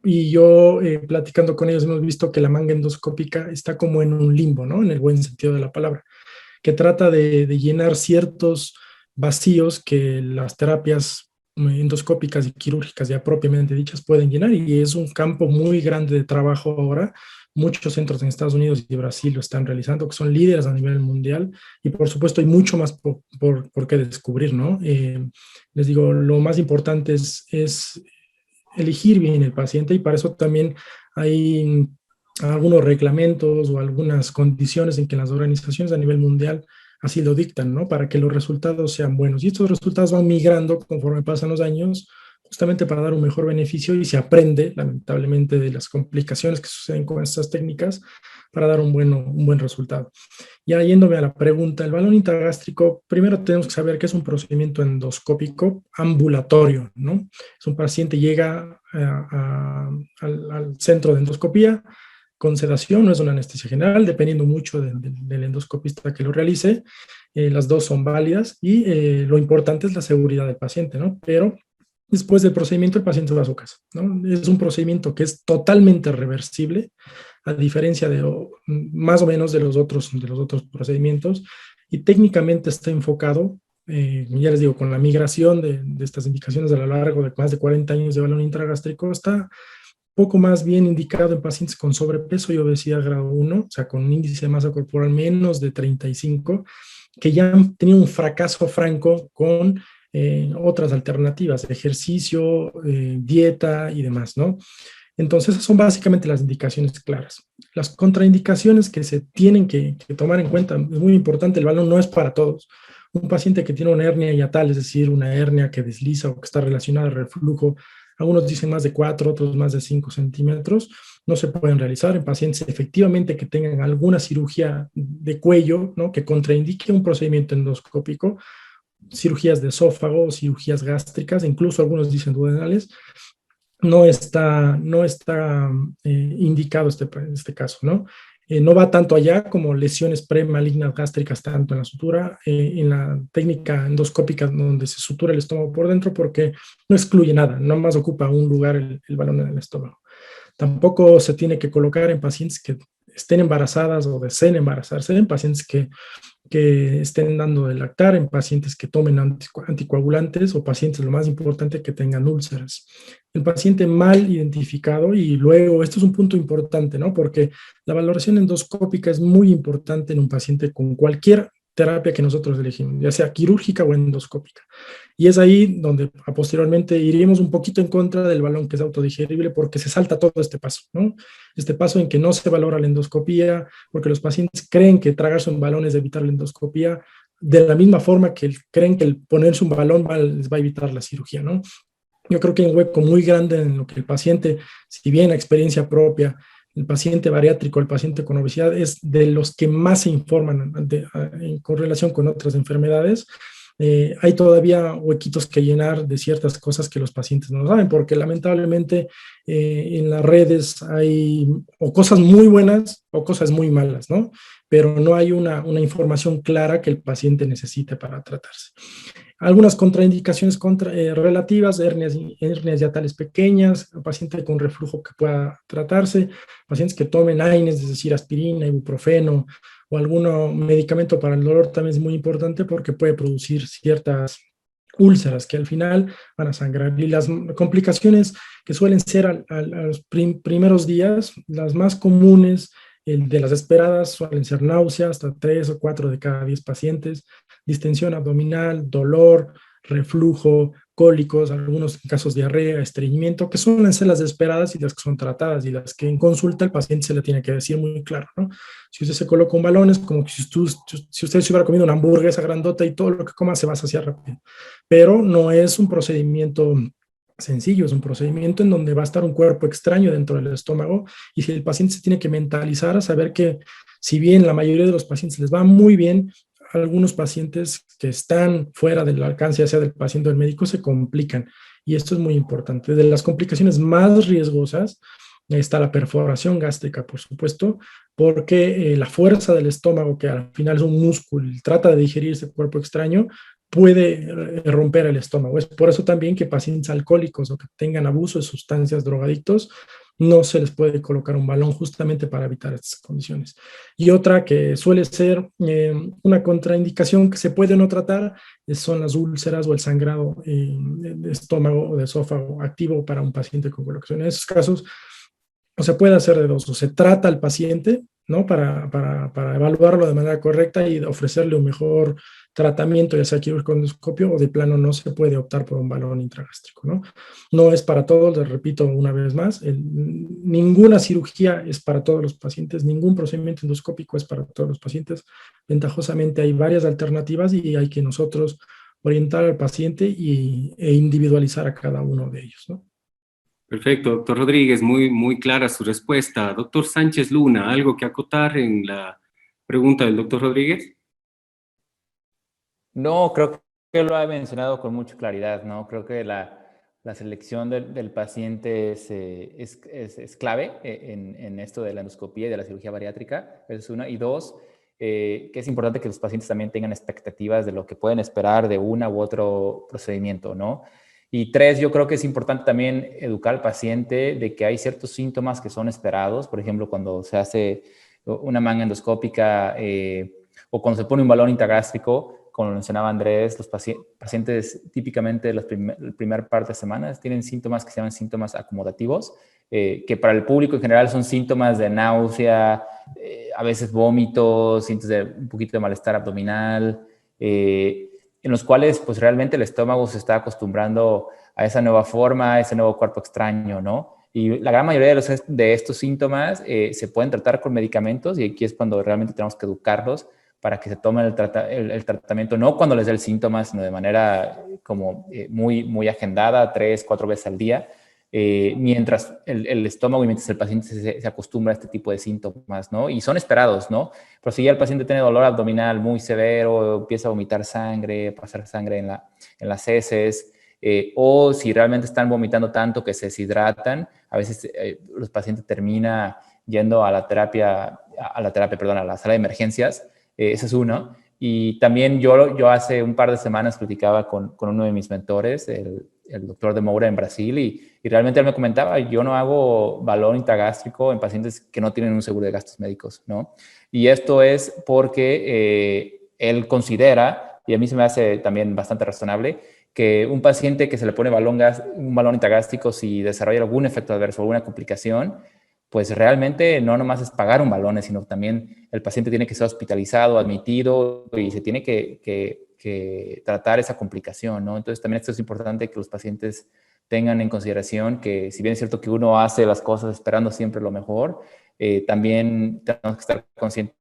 Y yo, platicando con ellos, hemos visto que la manga endoscópica está como en un limbo, ¿no? En el buen sentido de la palabra, que trata de llenar ciertos vacíos que las terapias endoscópicas y quirúrgicas ya propiamente dichas pueden llenar, y es un campo muy grande de trabajo ahora. Muchos centros en Estados Unidos y Brasil lo están realizando, que son líderes a nivel mundial, y por supuesto hay mucho más por qué descubrir, ¿no? Les digo, lo más importante es elegir bien el paciente, y para eso también hay algunos reglamentos o algunas condiciones en que las organizaciones a nivel mundial así lo dictan, ¿no? Para que los resultados sean buenos. Y estos resultados van migrando conforme pasan los años, justamente para dar un mejor beneficio, y se aprende, lamentablemente, de las complicaciones que suceden con estas técnicas para dar un buen resultado. Ya yéndome a la pregunta, el balón intragástrico, primero tenemos que saber que es un procedimiento endoscópico ambulatorio, ¿no? Es un paciente llega al centro de endoscopía con sedación, no es una anestesia general, dependiendo mucho del endoscopista que lo realice. Las dos son válidas y lo importante es la seguridad del paciente, ¿no? Pero después del procedimiento el paciente va a su casa, ¿no? Es un procedimiento que es totalmente reversible, a diferencia de más o menos de los otros procedimientos, y técnicamente está enfocado, ya les digo, con la migración de estas indicaciones a lo largo de más de 40 años de balón intragástrico, está poco más bien indicado en pacientes con sobrepeso y obesidad grado 1, o sea, con un índice de masa corporal menos de 35, que ya han tenido un fracaso franco con otras alternativas, ejercicio, dieta y demás, ¿no? Entonces, esas son básicamente las indicaciones claras. Las contraindicaciones que se tienen que tomar en cuenta, es muy importante, el balón no es para todos. Un paciente que tiene una hernia hiatal, es decir, una hernia que desliza o que está relacionada al reflujo, algunos dicen más de 4, otros más de 5 centímetros, no se pueden realizar en pacientes efectivamente que tengan alguna cirugía de cuello, ¿no? Que contraindique un procedimiento endoscópico, cirugías de esófago, cirugías gástricas, incluso algunos dicen duodenales. No está indicado este caso, ¿no? No va tanto allá como lesiones premalignas gástricas, tanto en la sutura, en la técnica endoscópica donde se sutura el estómago por dentro, porque no excluye nada, nomás ocupa un lugar el balón en el estómago. Tampoco se tiene que colocar en pacientes que estén embarazadas o deseen embarazarse, en pacientes que que estén dando de lactar, en pacientes que tomen anticoagulantes o pacientes, lo más importante, que tengan úlceras. El paciente mal identificado, y luego, esto es un punto importante, ¿no? Porque la valoración endoscópica es muy importante en un paciente con cualquier terapia que nosotros elegimos, ya sea quirúrgica o endoscópica. Y es ahí donde posteriormente iríamos un poquito en contra del balón que es autodigerible, porque se salta todo este paso, ¿no? Este paso en que no se valora la endoscopía, porque los pacientes creen que tragarse un balón es evitar la endoscopía, de la misma forma que creen que el ponerse un balón les va a evitar la cirugía, ¿no? Yo creo que hay un hueco muy grande en lo que el paciente, si bien la experiencia propia, el paciente bariátrico, el paciente con obesidad, es de los que más se informan en correlación con otras enfermedades. Hay todavía huequitos que llenar de ciertas cosas que los pacientes no saben, porque lamentablemente en las redes hay o cosas muy buenas o cosas muy malas, ¿no? Pero no hay una información clara que el paciente necesite para tratarse. Algunas contraindicaciones relativas, hernias hiatales pequeñas, paciente con reflujo que pueda tratarse, pacientes que tomen AINES, es decir, aspirina, ibuprofeno o algún medicamento para el dolor también es muy importante porque puede producir ciertas úlceras que al final van a sangrar. Y las complicaciones que suelen ser a los primeros días, las más comunes de las esperadas suelen ser náuseas, hasta 3 o 4 de cada 10 pacientes, distensión abdominal, dolor, reflujo, cólicos, algunos casos diarrea, estreñimiento, que suelen ser las esperadas y las que son tratadas y las que en consulta el paciente se le tiene que decir muy claro, ¿no? Si usted se coloca un balón es como que si usted se hubiera comido una hamburguesa grandota y todo lo que coma se va a saciar rápido, pero no es un procedimiento sencillo, es un procedimiento en donde va a estar un cuerpo extraño dentro del estómago y si el paciente se tiene que mentalizar a saber que si bien la mayoría de los pacientes les va muy bien, algunos pacientes que están fuera del alcance, ya sea del paciente o del médico, se complican. Y esto es muy importante. De las complicaciones más riesgosas está la perforación gástrica, por supuesto, porque la fuerza del estómago, que al final es un músculo, trata de digerir ese cuerpo extraño, puede romper el estómago. Es por eso también que pacientes alcohólicos o que tengan abuso de sustancias, drogadictos, no se les puede colocar un balón justamente para evitar estas condiciones. Y otra que suele ser una contraindicación que se puede no tratar son las úlceras o el sangrado de estómago o de esófago activo para un paciente con colocación. En esos casos, o se puede hacer de dos, o se trata al paciente, ¿no? Para evaluarlo de manera correcta y ofrecerle un mejor tratamiento, ya sea quirúrgico o endoscopio, o de plano no se puede optar por un balón intragástrico, ¿no? No es para todos, les repito una vez más, ninguna cirugía es para todos los pacientes, ningún procedimiento endoscópico es para todos los pacientes. Ventajosamente hay varias alternativas y hay que nosotros orientar al paciente e individualizar a cada uno de ellos, ¿no? Perfecto, doctor Rodríguez, muy clara su respuesta. Doctor Sánchez Luna, ¿algo que acotar en la pregunta del doctor Rodríguez? No, creo que lo ha mencionado con mucha claridad, ¿no? Creo que la selección del paciente es clave en esto de la endoscopía y de la cirugía bariátrica, es una. Y dos, que es importante que los pacientes también tengan expectativas de lo que pueden esperar de una u otro procedimiento, ¿no? Y tres, yo creo que es importante también educar al paciente de que hay ciertos síntomas que son esperados, por ejemplo, cuando se hace una manga endoscópica o cuando se pone un balón intragástrico, como mencionaba Andrés, los pacientes típicamente la primera parte de semanas tienen síntomas que se llaman síntomas acomodativos, que para el público en general son síntomas de náusea, a veces vómitos, síntomas de un poquito de malestar abdominal, en los cuales pues realmente el estómago se está acostumbrando a esa nueva forma, a ese nuevo cuerpo extraño, ¿no? Y la gran mayoría de estos síntomas se pueden tratar con medicamentos y aquí es cuando realmente tenemos que educarlos para que se tomen el tratamiento, no cuando les dé el síntoma, sino de manera como muy agendada, 3, 4 veces al día, mientras el estómago y mientras el paciente se acostumbra a este tipo de síntomas, ¿no? Y son esperados, ¿no? Pero si ya el paciente tiene dolor abdominal muy severo, empieza a vomitar sangre, pasar sangre en las heces, o si realmente están vomitando tanto que se deshidratan, a veces los pacientes terminan yendo a la sala de emergencias. Ese es uno. Y también yo hace un par de semanas platicaba con uno de mis mentores, el doctor de Moura en Brasil, y realmente él me comentaba, yo no hago balón intragástrico en pacientes que no tienen un seguro de gastos médicos, ¿no? Y esto es porque él considera, y a mí se me hace también bastante razonable, que un paciente que se le pone un balón intragástrico, si desarrolla algún efecto adverso o alguna complicación, pues realmente no nomás es pagar un balón, sino también el paciente tiene que ser hospitalizado, admitido, y se tiene que tratar esa complicación, ¿no? Entonces también esto es importante que los pacientes tengan en consideración que, si bien es cierto que uno hace las cosas esperando siempre lo mejor, también tenemos que estar conscientes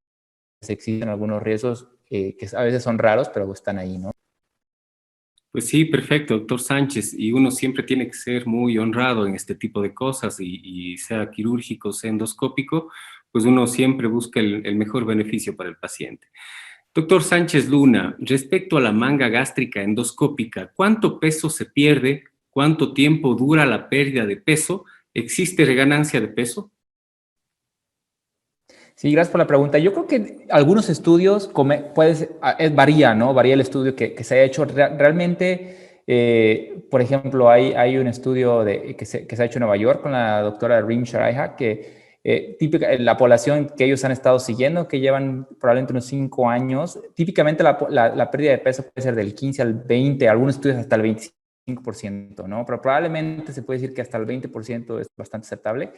de que existen algunos riesgos que a veces son raros, pero están ahí, ¿no? Pues sí, perfecto, doctor Sánchez. Y uno siempre tiene que ser muy honrado en este tipo de cosas y sea quirúrgico, sea endoscópico, pues uno siempre busca el mejor beneficio para el paciente. Doctor Sánchez Luna, respecto a la manga gástrica endoscópica, ¿cuánto peso se pierde? ¿Cuánto tiempo dura la pérdida de peso? ¿Existe reganancia de peso? Sí, gracias por la pregunta. Yo creo que algunos estudios varía, ¿no? Varía el estudio que se ha hecho. Realmente, por ejemplo, hay un estudio que se ha hecho en Nueva York con la doctora Rim Shariha, que la población que ellos han estado siguiendo, que llevan probablemente unos 5 años, típicamente la pérdida de peso puede ser del 15 al 20, algunos estudios hasta el 25%, ¿no? Pero probablemente se puede decir que hasta el 20% es bastante aceptable.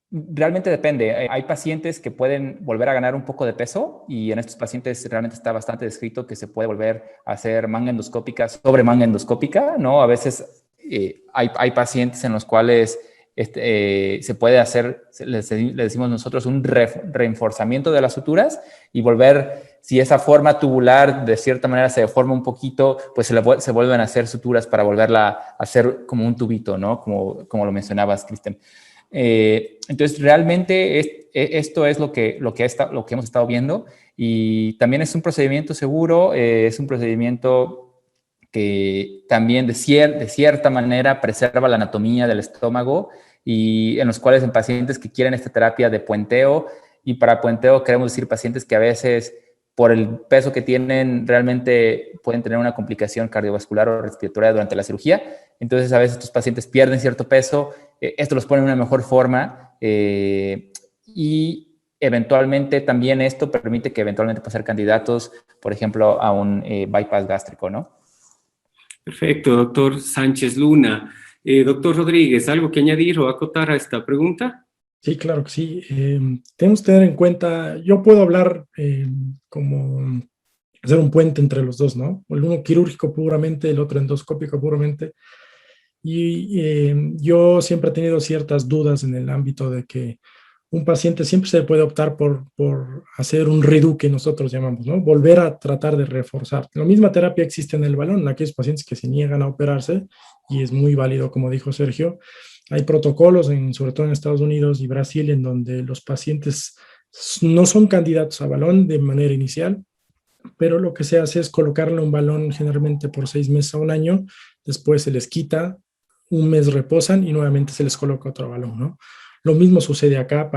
Realmente depende. Hay pacientes que pueden volver a ganar un poco de peso y en estos pacientes realmente está bastante descrito que se puede volver a hacer manga endoscópica sobre manga endoscópica, ¿no? A veces hay pacientes en los cuales se puede hacer, le decimos nosotros, un reforzamiento de las suturas y volver, si esa forma tubular de cierta manera se deforma un poquito, pues se vuelven a hacer suturas para volverla a hacer como un tubito, ¿no? Como lo mencionabas, Cristian. Entonces, realmente esto es lo que hemos estado viendo y también es un procedimiento seguro, es un procedimiento que también de cierta manera preserva la anatomía del estómago y en los cuales en pacientes que quieren esta terapia de puenteo, y para puenteo queremos decir pacientes que a veces por el peso que tienen realmente pueden tener una complicación cardiovascular o respiratoria durante la cirugía. Entonces, a veces estos pacientes pierden cierto peso, esto los pone en una mejor forma y eventualmente también esto permite que eventualmente puedan ser candidatos, por ejemplo, a un bypass gástrico, ¿no? Perfecto, doctor Sánchez Luna. Doctor Rodríguez, ¿algo que añadir o acotar a esta pregunta? Sí, claro que sí. Tenemos que tener en cuenta, yo puedo hablar como hacer un puente entre los dos, ¿no? El uno quirúrgico puramente, el otro endoscópico puramente. Y yo siempre he tenido ciertas dudas en el ámbito de que un paciente siempre se puede optar por hacer un redo que nosotros llamamos, ¿no? Volver a tratar de reforzar. La misma terapia existe en el balón, en aquellos pacientes que se niegan a operarse, y es muy válido, como dijo Sergio. Hay protocolos, sobre todo en Estados Unidos y Brasil, en donde los pacientes no son candidatos a balón de manera inicial, pero lo que se hace es colocarle un balón generalmente por 6 meses a un año, después se les quita, un mes reposan y nuevamente se les coloca otro balón, ¿no? Lo mismo sucede acá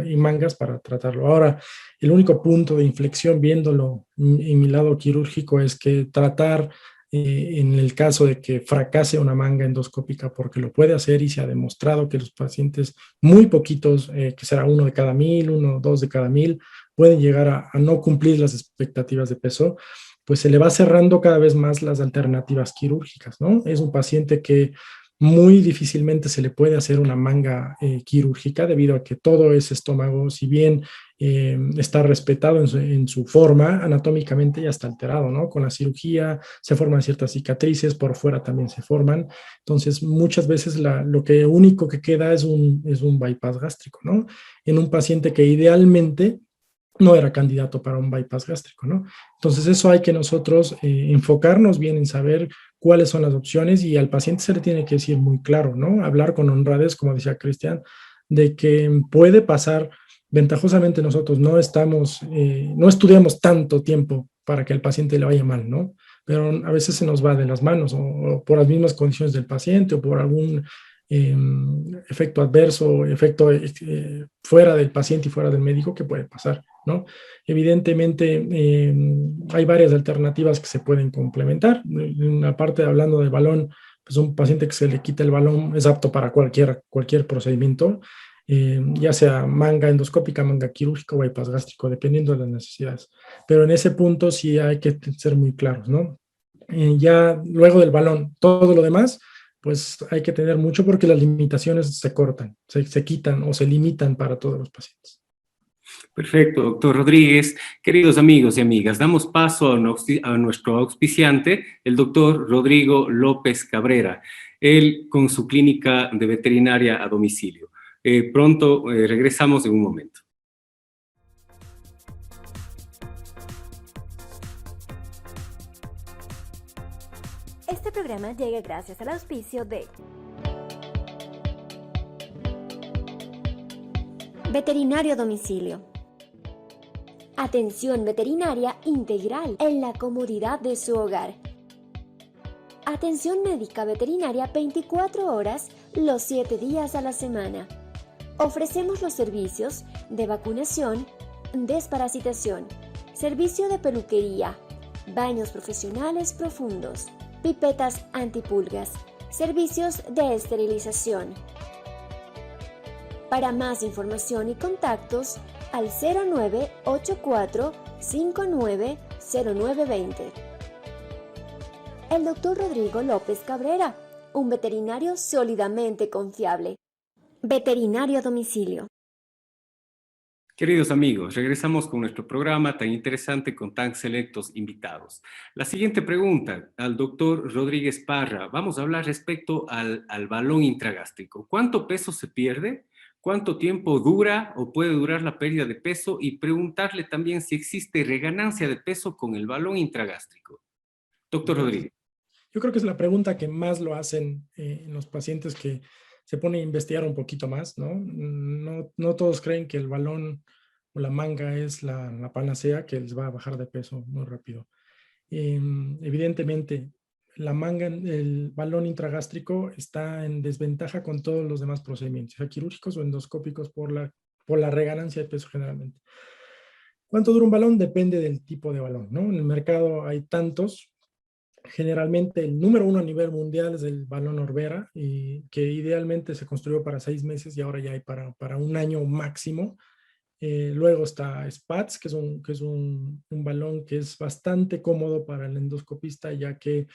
en mangas para tratarlo. Ahora, el único punto de inflexión viéndolo en mi lado quirúrgico es que tratar en el caso de que fracase una manga endoscópica, porque lo puede hacer y se ha demostrado que los pacientes muy poquitos, que será 1 de cada 1000, 1 o 2 de cada 1000, pueden llegar a no cumplir las expectativas de peso, pues se le va cerrando cada vez más las alternativas quirúrgicas, ¿no? Es un paciente que muy difícilmente se le puede hacer una manga quirúrgica debido a que todo ese estómago, si bien está respetado en su forma, anatómicamente ya está alterado, ¿no? Con la cirugía se forman ciertas cicatrices, por fuera también se forman. Entonces, muchas veces lo único que queda es un bypass gástrico, ¿no? En un paciente que idealmente no era candidato para un bypass gástrico, ¿no? Entonces eso hay que nosotros enfocarnos bien en saber cuáles son las opciones y al paciente se le tiene que decir muy claro, ¿no? Hablar con honradez, como decía Cristian, de que puede pasar, ventajosamente nosotros no estudiamos tanto tiempo para que al paciente le vaya mal, ¿no? Pero a veces se nos va de las manos o por las mismas condiciones del paciente o por algún efecto adverso, efecto fuera del paciente y fuera del médico que puede pasar, ¿no? Evidentemente hay varias alternativas que se pueden complementar. Una parte hablando del balón, pues un paciente que se le quita el balón es apto para cualquier procedimiento. ya sea manga endoscópica, manga quirúrgica o bypass gástrico, dependiendo de las necesidades. Pero en ese punto sí hay que ser muy claros, ¿no? Ya luego del balón, todo lo demás, pues hay que tener mucho porque las limitaciones se cortan, se quitan o se limitan para todos los pacientes. Perfecto, doctor Rodríguez. Queridos amigos y amigas, damos paso a nuestro auspiciante, el doctor Rodrigo López Cabrera, él con su clínica de veterinaria a domicilio. Pronto regresamos en un momento. Este programa llega gracias al auspicio de Veterinario a domicilio. Atención veterinaria integral en la comodidad de su hogar. Atención médica veterinaria 24 horas los 7 días a la semana. Ofrecemos los servicios de vacunación, desparasitación, servicio de peluquería, baños profesionales profundos, pipetas antipulgas, servicios de esterilización. Para más información y contactos, al 0984 590920. El doctor Rodrigo López Cabrera, un veterinario sólidamente confiable. Veterinario a domicilio. Queridos amigos, regresamos con nuestro programa tan interesante con tan selectos invitados. La siguiente pregunta al doctor Rodríguez Parra. Vamos a hablar respecto al balón intragástrico. ¿Cuánto peso se pierde? ¿Cuánto tiempo dura o puede durar la pérdida de peso? Y preguntarle también si existe reganancia de peso con el balón intragástrico. Doctor Rodríguez. Yo creo que es la pregunta que más lo hacen en los pacientes que se ponen a investigar un poquito más, ¿no? No todos creen que el balón o la manga es la panacea que les va a bajar de peso muy rápido. Evidentemente, el balón intragástrico está en desventaja con todos los demás procedimientos, sea quirúrgicos o endoscópicos por la reganancia de peso generalmente. ¿Cuánto dura un balón? Depende del tipo de balón, ¿no? En el mercado hay tantos. Generalmente el número uno a nivel mundial es el balón Orbera, que idealmente se construyó para 6 meses y ahora ya hay para un año máximo. Luego está Spatz, que es un balón que es bastante cómodo para el endoscopista, ya que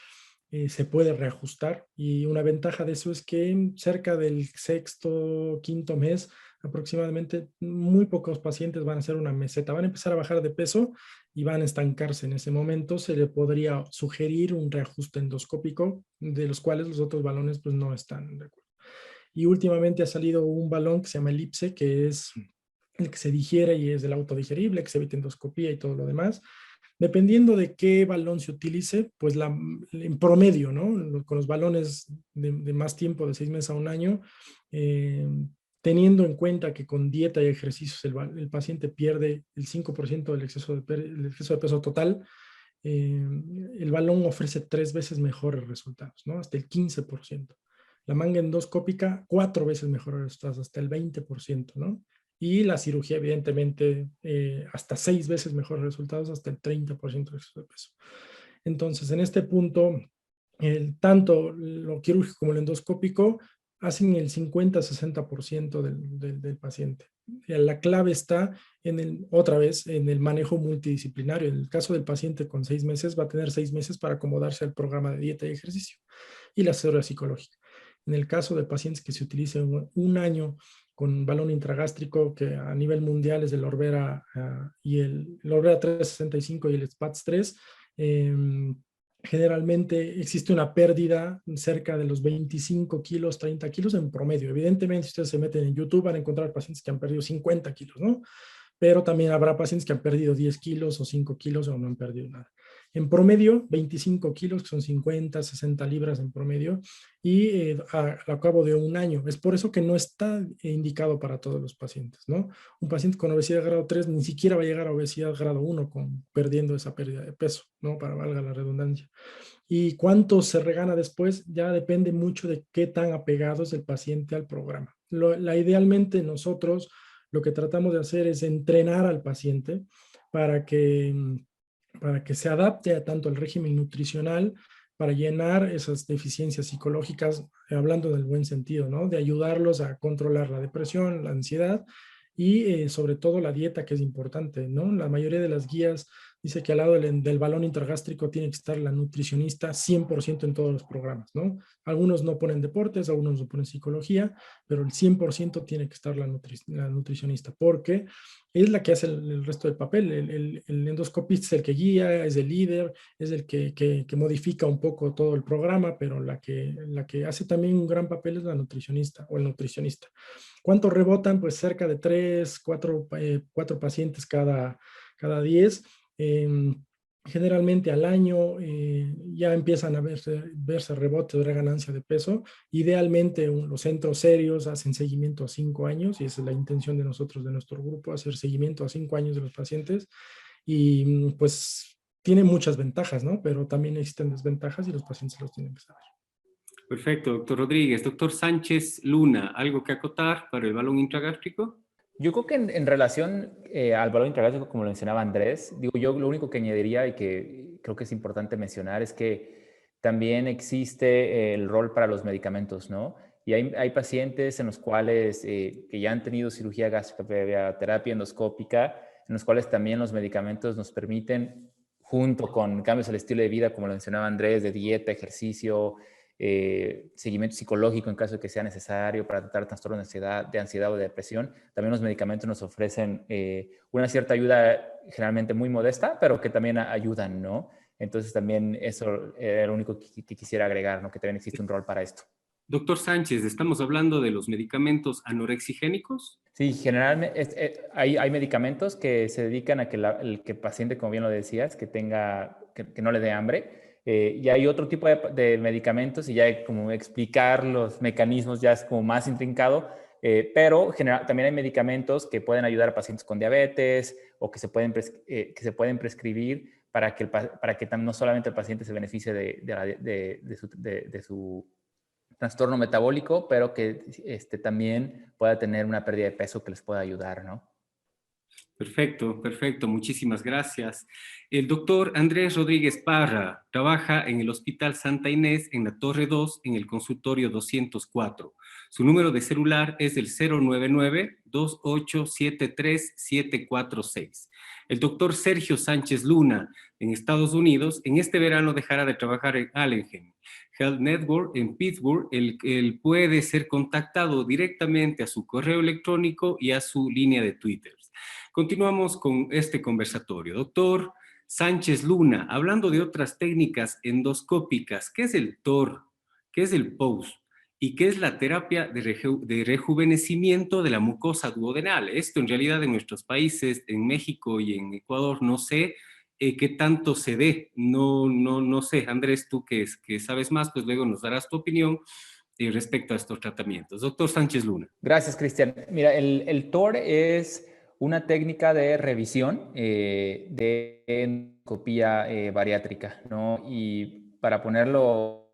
se puede reajustar. Y una ventaja de eso es que cerca del sexto, quinto mes, aproximadamente, muy pocos pacientes van a hacer una meseta, van a empezar a bajar de peso y van a estancarse. En ese momento se le podría sugerir un reajuste endoscópico, de los cuales los otros balones pues no están de acuerdo. Y últimamente ha salido un balón que se llama Elipse, que es el que se digiere y es el autodigerible, que se evita endoscopía y todo lo demás. Dependiendo de qué balón se utilice, pues en promedio, ¿no? Con los balones de más tiempo, de 6 meses a un año, teniendo en cuenta que con dieta y ejercicios el paciente pierde el 5% del exceso de peso total, el balón ofrece 3 veces mejores resultados, ¿no? Hasta el 15%. La manga endoscópica, 4 veces mejores resultados, hasta el 20%, ¿no? Y la cirugía, evidentemente, hasta 6 veces mejores resultados, hasta el 30% de exceso de peso. Entonces, en este punto, tanto lo quirúrgico como el endoscópico hacen el 50-60% del paciente. La clave está otra vez en el manejo multidisciplinario. En el caso del paciente con 6 meses, va a tener 6 meses para acomodarse al programa de dieta y ejercicio y la asesoría psicológica. En el caso de pacientes que se utilicen un año con balón intragástrico, que a nivel mundial es el Orbera y el Orbera 365 y el Spatz 3, generalmente existe una pérdida cerca de los 25 kilos, 30 kilos en promedio. Evidentemente, si ustedes se meten en YouTube van a encontrar pacientes que han perdido 50 kilos, ¿no? Pero también habrá pacientes que han perdido 10 kilos o 5 kilos o no han perdido nada. En promedio, 25 kilos, que son 50, 60 libras en promedio, y a cabo de un año. Es por eso que no está indicado para todos los pacientes, ¿no? Un paciente con obesidad grado 3 ni siquiera va a llegar a obesidad grado 1 perdiendo esa pérdida de peso, ¿no? Para valga la redundancia. Y cuánto se regana después ya depende mucho de qué tan apegado es el paciente al programa. Idealmente nosotros lo que tratamos de hacer es entrenar al paciente para que se adapte a tanto al régimen nutricional, para llenar esas deficiencias psicológicas, hablando del buen sentido, ¿no? De ayudarlos a controlar la depresión, la ansiedad y sobre todo la dieta, que es importante, ¿no? La mayoría de las guías dice que al lado del balón intragástrico tiene que estar la nutricionista 100% en todos los programas, ¿no? Algunos no ponen deportes, algunos no ponen psicología, pero el 100% tiene que estar la nutricionista, porque es la que hace el resto del papel. El endoscopista es el que guía, es el líder, es el que modifica un poco todo el programa, pero la que hace también un gran papel es la nutricionista o el nutricionista. ¿Cuántos rebotan? Pues cerca de 3, 4 pacientes cada 10. Generalmente al año ya empiezan a verse rebotes de ganancia de peso. Idealmente los centros serios hacen seguimiento a 5 años y esa es la intención de nosotros, de nuestro grupo, hacer seguimiento a 5 años de los pacientes y pues tiene muchas ventajas, ¿no? Pero también existen desventajas y los pacientes los tienen que saber. Perfecto, doctor Rodríguez. Doctor Sánchez Luna, ¿algo que acotar para el balón intragástrico? Yo creo que en relación al balón intragástrico, como lo mencionaba Andrés, digo, yo lo único que añadiría y que creo que es importante mencionar es que también existe el rol para los medicamentos, ¿no? Y hay pacientes en los cuales que ya han tenido cirugía gástrica previa, terapia endoscópica, en los cuales también los medicamentos nos permiten, junto con cambios al estilo de vida, como lo mencionaba Andrés, de dieta, ejercicio, seguimiento psicológico en caso de que sea necesario para tratar trastornos de ansiedad o de depresión. También los medicamentos nos ofrecen una cierta ayuda generalmente muy modesta, pero que también ayudan, ¿no? Entonces también eso era lo único que quisiera agregar, ¿no? Que también existe un rol para esto. Doctor Sánchez, ¿estamos hablando de los medicamentos anorexigénicos? Sí, generalmente hay medicamentos que se dedican a que el paciente, como bien lo decías, que no le dé hambre. Y hay otro tipo de medicamentos y ya como explicar los mecanismos ya es como más intrincado, pero también hay medicamentos que pueden ayudar a pacientes con diabetes o que se pueden prescribir para que no solamente el paciente se beneficie de su trastorno metabólico, pero que también pueda tener una pérdida de peso que les pueda ayudar, ¿no? Perfecto, perfecto. Muchísimas gracias. El doctor Andrés Rodríguez Parra trabaja en el Hospital Santa Inés en la Torre 2 en el consultorio 204. Su número de celular es el 099-2873-746. El doctor Sergio Sánchez Luna en Estados Unidos en este verano dejará de trabajar en Allegheny Health Network en Pittsburgh. Él puede ser contactado directamente a su correo electrónico y a su línea de Twitter. Continuamos con este conversatorio. Doctor Sánchez Luna, hablando de otras técnicas endoscópicas, ¿qué es el TOR? ¿Qué es el POUS? ¿Y qué es la terapia de rejuvenecimiento de la mucosa duodenal? Esto en realidad en nuestros países, en México y en Ecuador, no sé qué tanto se dé. No sé, Andrés, tú que sabes más, pues luego nos darás tu opinión respecto a estos tratamientos. Doctor Sánchez Luna. Gracias, Cristian. Mira, el TOR es una técnica de revisión de endoscopía bariátrica, ¿no? Y para ponerlo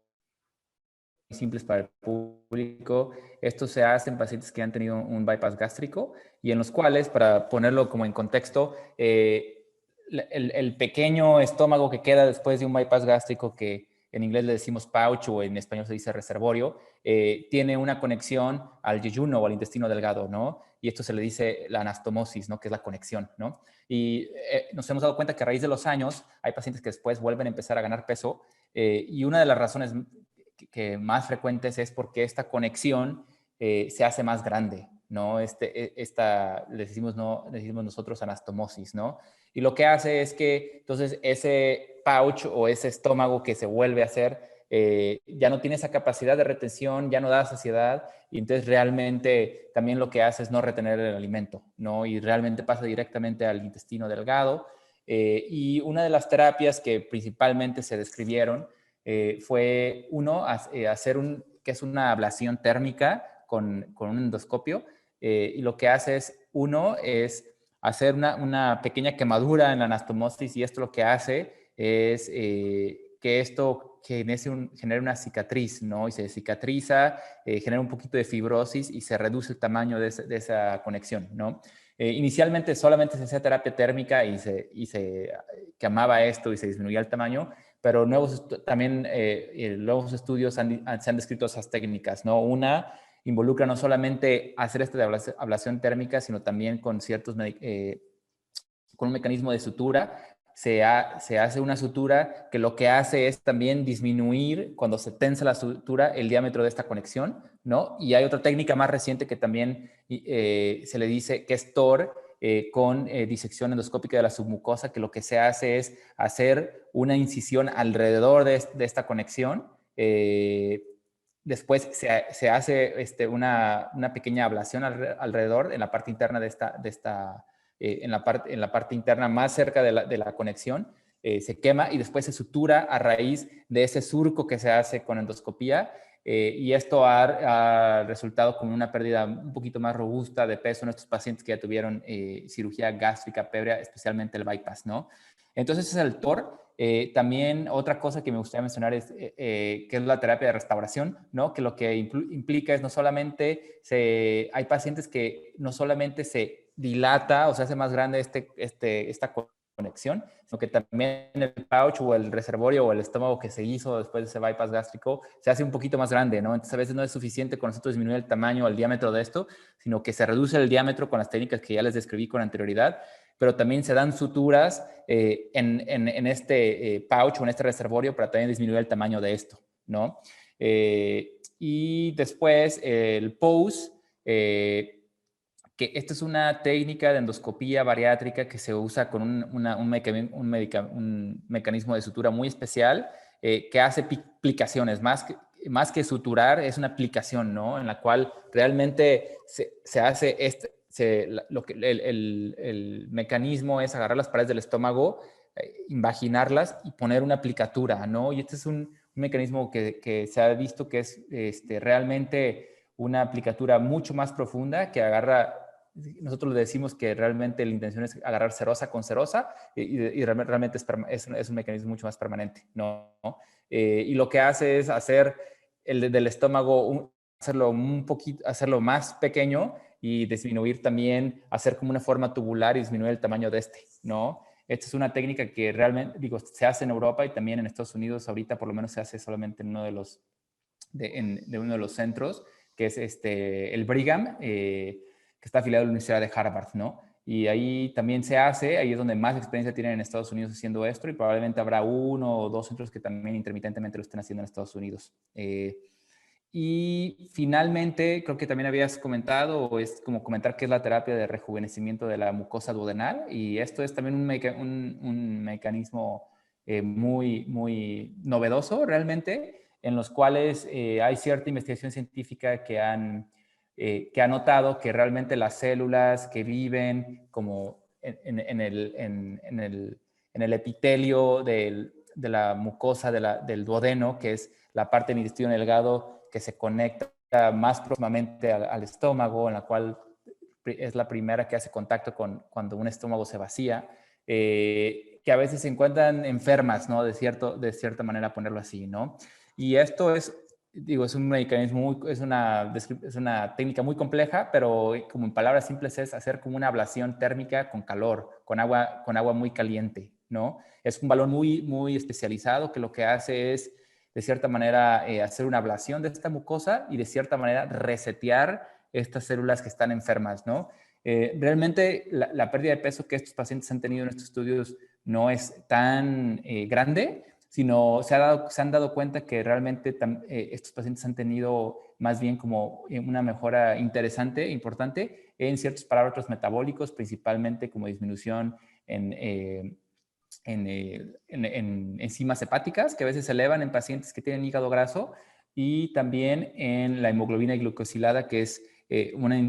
simples para el público, esto se hace en pacientes que han tenido un bypass gástrico y en los cuales, para ponerlo como en contexto, el pequeño estómago que queda después de un bypass gástrico, que en inglés le decimos pouch o en español se dice reservorio, tiene una conexión al yeyuno o al intestino delgado, ¿no? Y esto se le dice la anastomosis, ¿no? Que es la conexión, ¿no? Y nos hemos dado cuenta que a raíz de los años hay pacientes que después vuelven a empezar a ganar peso y una de las razones que más frecuentes es porque esta conexión se hace más grande, ¿no? Le decimos nosotros anastomosis, ¿no? Y lo que hace es que entonces ese pouch o ese estómago que se vuelve a hacer ya no tiene esa capacidad de retención, ya no da saciedad y entonces realmente también lo que hace es no retener el alimento, ¿no? Y realmente pasa directamente al intestino delgado. Y una de las terapias que principalmente se describieron fue hacer que es una ablación térmica con un endoscopio y lo que hace es hacer una pequeña quemadura en la anastomosis y esto lo que hace es que esto genere una cicatriz, ¿no? Y se cicatriza, genera un poquito de fibrosis y se reduce el tamaño de esa conexión, ¿no? Inicialmente solamente se hacía terapia térmica y se quemaba esto y se disminuía el tamaño, Pero también nuevos estudios se han descrito esas técnicas, ¿no? Una involucra no solamente hacer esta ablación térmica, sino también con con un mecanismo de sutura. Se hace una sutura que lo que hace es también disminuir, cuando se tensa la sutura, el diámetro de esta conexión, ¿no? Y hay otra técnica más reciente que también se le dice que es TOR, con disección endoscópica de la submucosa, que lo que se hace es hacer una incisión alrededor de esta conexión. Después se hace una pequeña ablación alrededor, en la parte interna en la parte interna más cerca de la conexión, se quema y después se sutura a raíz de ese surco que se hace con endoscopía, y esto ha resultado como una pérdida un poquito más robusta de peso en estos pacientes que ya tuvieron cirugía gástrica previa, especialmente el bypass, ¿no? Entonces ese es el TOR. También otra cosa que me gustaría mencionar es que es la terapia de restauración, ¿no? Que lo que implica es no solamente hay pacientes que no solamente se dilata o se hace más grande esta conexión, sino que también el pouch o el reservorio o el estómago que se hizo después de ese bypass gástrico se hace un poquito más grande, ¿no? Entonces a veces no es suficiente con nosotros disminuir el tamaño o el diámetro de esto, sino que se reduce el diámetro con las técnicas que ya les describí con anterioridad, pero también se dan suturas en este pouch o en este reservorio para también disminuir el tamaño de esto, ¿no? Y después el POSE, que esta es una técnica de endoscopía bariátrica que se usa con un mecanismo de sutura muy especial, que hace plicaciones, más que suturar, es una aplicación, ¿no? En la cual realmente se hace el mecanismo es agarrar las paredes del estómago, invaginarlas y poner una aplicatura, ¿no? Y este es un mecanismo que se ha visto que es realmente una aplicatura mucho más profunda, que agarra, nosotros le decimos que realmente la intención es agarrar serosa con serosa, y realmente es un mecanismo mucho más permanente, ¿no? Y lo que hace es hacer del estómago, hacerlo más pequeño y disminuir también, hacer como una forma tubular y disminuir el tamaño de ¿no? Esta es una técnica que realmente, se hace en Europa y también en Estados Unidos. Ahorita por lo menos se hace solamente en uno de los centros, que es el Brigham, que está afiliado a la Universidad de Harvard, ¿no? Y ahí también se hace, ahí es donde más experiencia tienen en Estados Unidos haciendo esto, y probablemente habrá 1 o 2 centros que también intermitentemente lo estén haciendo en Estados Unidos. Y finalmente, creo que también habías comentado, o es como comentar qué es la terapia de rejuvenecimiento de la mucosa duodenal, y esto es también un mecanismo muy, muy novedoso realmente, en los cuales hay cierta investigación científica que ha notado que realmente las células que viven como en el epitelio de la mucosa del duodeno, que es la parte del intestino delgado que se conecta más próximamente al estómago, en la cual es la primera que hace contacto cuando un estómago se vacía, que a veces se encuentran enfermas, ¿no? De cierta manera ponerlo así, ¿no? Y esto es un mecanismo, es una técnica muy compleja, pero como en palabras simples es hacer como una ablación térmica con calor, con agua muy caliente, ¿no? Es un balón muy, muy especializado que lo que hace es, de cierta manera, hacer una ablación de esta mucosa y de cierta manera resetear estas células que están enfermas, ¿no? Realmente la pérdida de peso que estos pacientes han tenido en estos estudios no es tan grande, sino se han dado cuenta que realmente estos pacientes han tenido más bien como una mejora interesante, importante, en ciertos parámetros metabólicos, principalmente como disminución en enzimas hepáticas, que a veces se elevan en pacientes que tienen hígado graso, y también en la hemoglobina glucosilada, que es una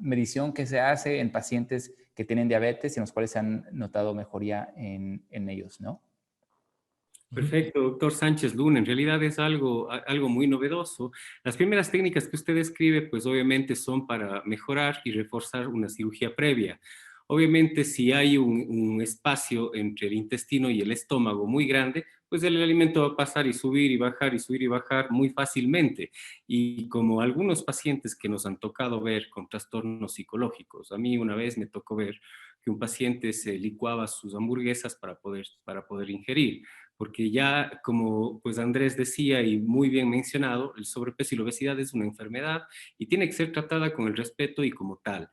medición que se hace en pacientes que tienen diabetes y en los cuales se han notado mejoría en ellos, ¿no? Perfecto, doctor Sánchez Luna. En realidad es algo muy novedoso. Las primeras técnicas que usted describe, pues obviamente son para mejorar y reforzar una cirugía previa. Obviamente, si hay un espacio entre el intestino y el estómago muy grande, pues el alimento va a pasar y subir y bajar y subir y bajar muy fácilmente. Y como algunos pacientes que nos han tocado ver con trastornos psicológicos, a mí una vez me tocó ver que un paciente se licuaba sus hamburguesas para poder ingerir, porque ya como pues Andrés decía y muy bien mencionado, el sobrepeso y la obesidad es una enfermedad y tiene que ser tratada con el respeto y como tal.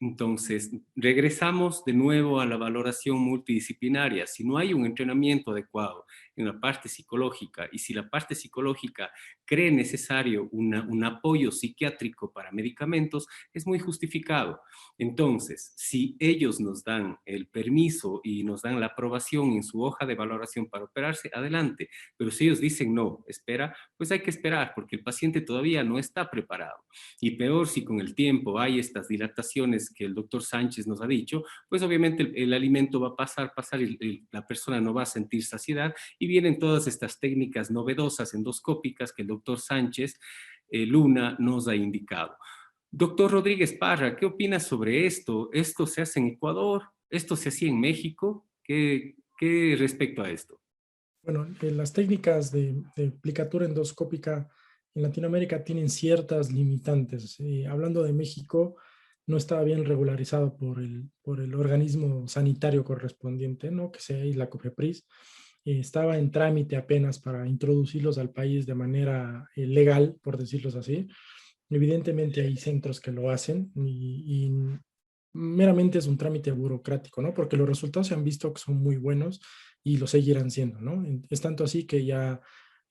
Entonces, regresamos de nuevo a la valoración multidisciplinaria. Si no hay un entrenamiento adecuado en la parte psicológica y si la parte psicológica cree necesario un apoyo psiquiátrico para medicamentos, es muy justificado. Entonces, si ellos nos dan el permiso y nos dan la aprobación en su hoja de valoración para operarse, adelante. Pero si ellos dicen no, espera, pues hay que esperar porque el paciente todavía no está preparado. Y peor si con el tiempo hay estas dilataciones que el doctor Sánchez nos ha dicho, pues obviamente el alimento va a pasar y la persona no va a sentir saciedad y vienen todas estas técnicas novedosas endoscópicas que el doctor Sánchez Luna nos ha indicado. Doctor Rodríguez Parra, ¿qué opinas sobre esto? ¿Esto se hace en Ecuador? ¿Esto se hacía en México? ¿Qué respecto a esto? Bueno, las técnicas de aplicatura endoscópica en Latinoamérica tienen ciertas limitantes. Hablando de México, no estaba bien regularizado por el organismo sanitario correspondiente, ¿no? Que es la COFEPRIS. Estaba en trámite apenas para introducirlos al país de manera legal, por decirlo así. Evidentemente hay centros que lo hacen y meramente es un trámite burocrático, ¿no? Porque los resultados se han visto que son muy buenos y lo seguirán siendo, ¿no? Es tanto así que ya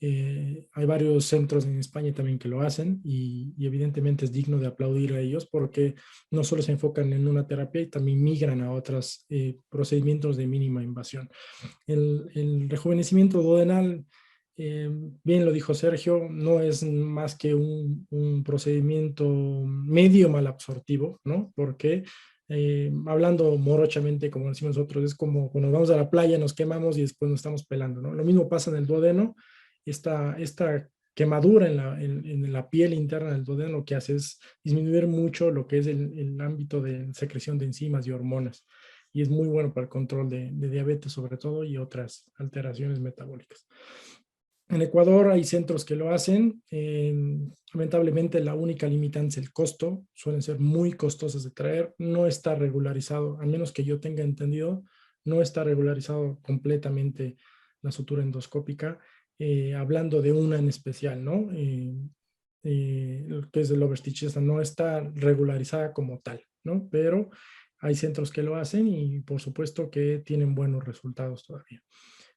hay varios centros en España también que lo hacen y evidentemente es digno de aplaudir a ellos porque no solo se enfocan en una terapia y también migran a otros procedimientos de mínima invasión. El rejuvenecimiento duodenal, bien lo dijo Sergio, no es más que un procedimiento medio malabsortivo, ¿no? Porque hablando morochamente, como decimos nosotros, es como cuando vamos a la playa, nos quemamos y después nos estamos pelando, ¿no? Lo mismo pasa en el duodeno. Esta quemadura en la piel interna del duodeno lo que hace es disminuir mucho lo que es el ámbito de secreción de enzimas y hormonas y es muy bueno para el control de diabetes sobre todo y otras alteraciones metabólicas. En Ecuador hay centros que lo hacen. Lamentablemente la única limitante es el costo. Suelen ser muy costosas de traer. No está regularizado, al menos que yo tenga entendido, no está regularizado completamente la sutura endoscópica. Hablando de una en especial, ¿no? Que es el overstitch, no está regularizada como tal, ¿no? Pero hay centros que lo hacen y por supuesto que tienen buenos resultados todavía.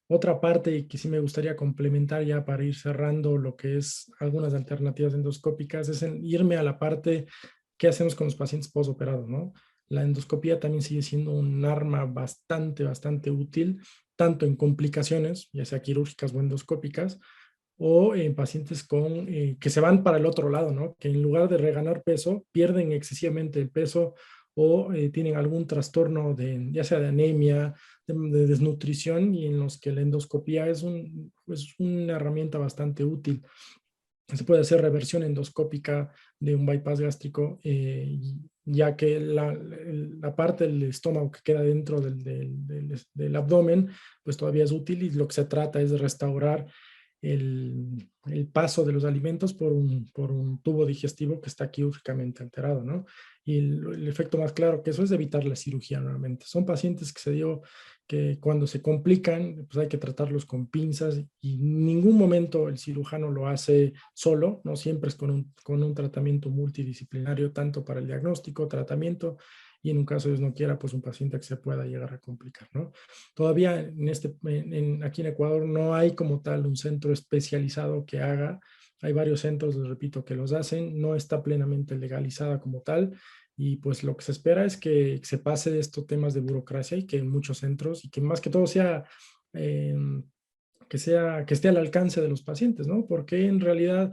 Otra parte que sí me gustaría complementar ya para ir cerrando lo que es algunas alternativas endoscópicas es irme a la parte que hacemos con los pacientes postoperados, ¿no? La endoscopía también sigue siendo un arma bastante útil, tanto en complicaciones, ya sea quirúrgicas o endoscópicas, o en pacientes que se van para el otro lado, ¿no? Que en lugar de reganar peso, pierden excesivamente el peso o tienen algún trastorno ya sea de anemia, de desnutrición y en los que la endoscopía es una herramienta bastante útil. Se puede hacer reversión endoscópica de un bypass gástrico, ya que la parte del estómago que queda dentro del abdomen, pues todavía es útil y lo que se trata es de restaurar el paso de los alimentos por un tubo digestivo que está quirúrgicamente alterado, ¿no? Y el efecto más claro que eso es evitar la cirugía nuevamente. Son pacientes que se dio que cuando se complican, pues hay que tratarlos con pinzas y en ningún momento el cirujano lo hace solo, ¿no? Siempre es con un tratamiento multidisciplinario, tanto para el diagnóstico, tratamiento y en un caso Dios no quiera, pues un paciente que se pueda llegar a complicar, ¿no? Todavía aquí en Ecuador no hay como tal un centro especializado que haga. Hay varios centros, les repito, que los hacen. No está plenamente legalizada como tal. Y pues lo que se espera es que se pase de estos temas de burocracia y que en muchos centros y que más que todo eh, que esté al alcance de los pacientes, ¿no? Porque en realidad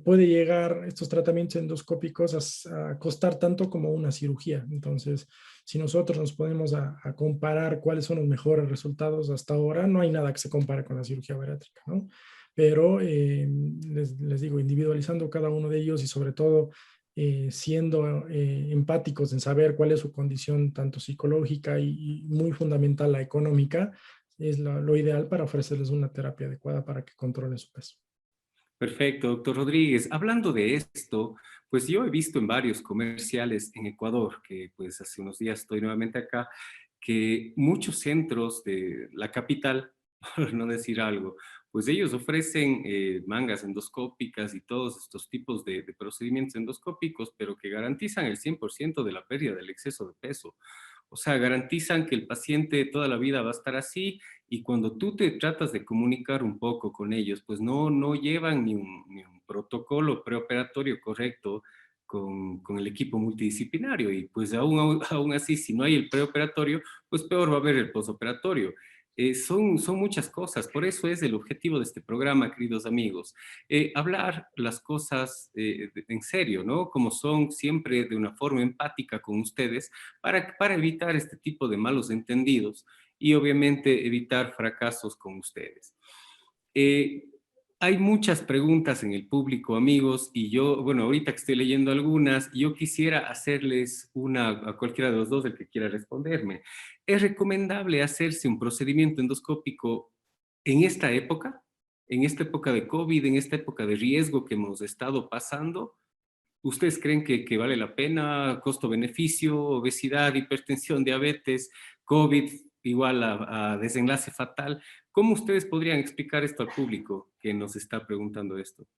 puede llegar estos tratamientos endoscópicos a costar tanto como una cirugía. Entonces, si nosotros nos ponemos a comparar cuáles son los mejores resultados hasta ahora, no hay nada que se compare con la cirugía bariátrica, ¿no? Pero les digo, individualizando cada uno de ellos y sobre todo siendo empáticos en saber cuál es su condición tanto psicológica y muy fundamental la económica, es lo ideal para ofrecerles una terapia adecuada para que controlen su peso. Perfecto, doctor Rodríguez. Hablando de esto, pues yo he visto en varios comerciales en Ecuador, que pues hace unos días estoy nuevamente acá, que muchos centros de la capital, por no decir algo, pues ellos ofrecen mangas endoscópicas y todos estos tipos de procedimientos endoscópicos, pero que garantizan el 100% de la pérdida del exceso de peso. O sea, garantizan que el paciente toda la vida va a estar así y cuando tú te tratas de comunicar un poco con ellos, pues no llevan ni un protocolo preoperatorio correcto con el equipo multidisciplinario y pues aún así, si no hay el preoperatorio, pues peor va a haber el posoperatorio. Son muchas cosas, por eso es el objetivo de este programa, queridos amigos, hablar las cosas en serio, ¿no? Como son siempre de una forma empática con ustedes, para evitar este tipo de malos entendidos y obviamente evitar fracasos con ustedes. Eh, Hay muchas preguntas en el público, amigos, y yo, bueno, ahorita que estoy leyendo algunas, yo quisiera hacerles una a cualquiera de los dos, el que quiera responderme. ¿Es recomendable hacerse un procedimiento endoscópico en esta época? En esta época de COVID, en esta época de riesgo que hemos estado pasando. ¿Ustedes creen que vale la pena? Costo-beneficio, obesidad, hipertensión, diabetes, COVID igual a desenlace fatal. ¿Cómo ustedes podrían explicar esto al público que nos está preguntando esto?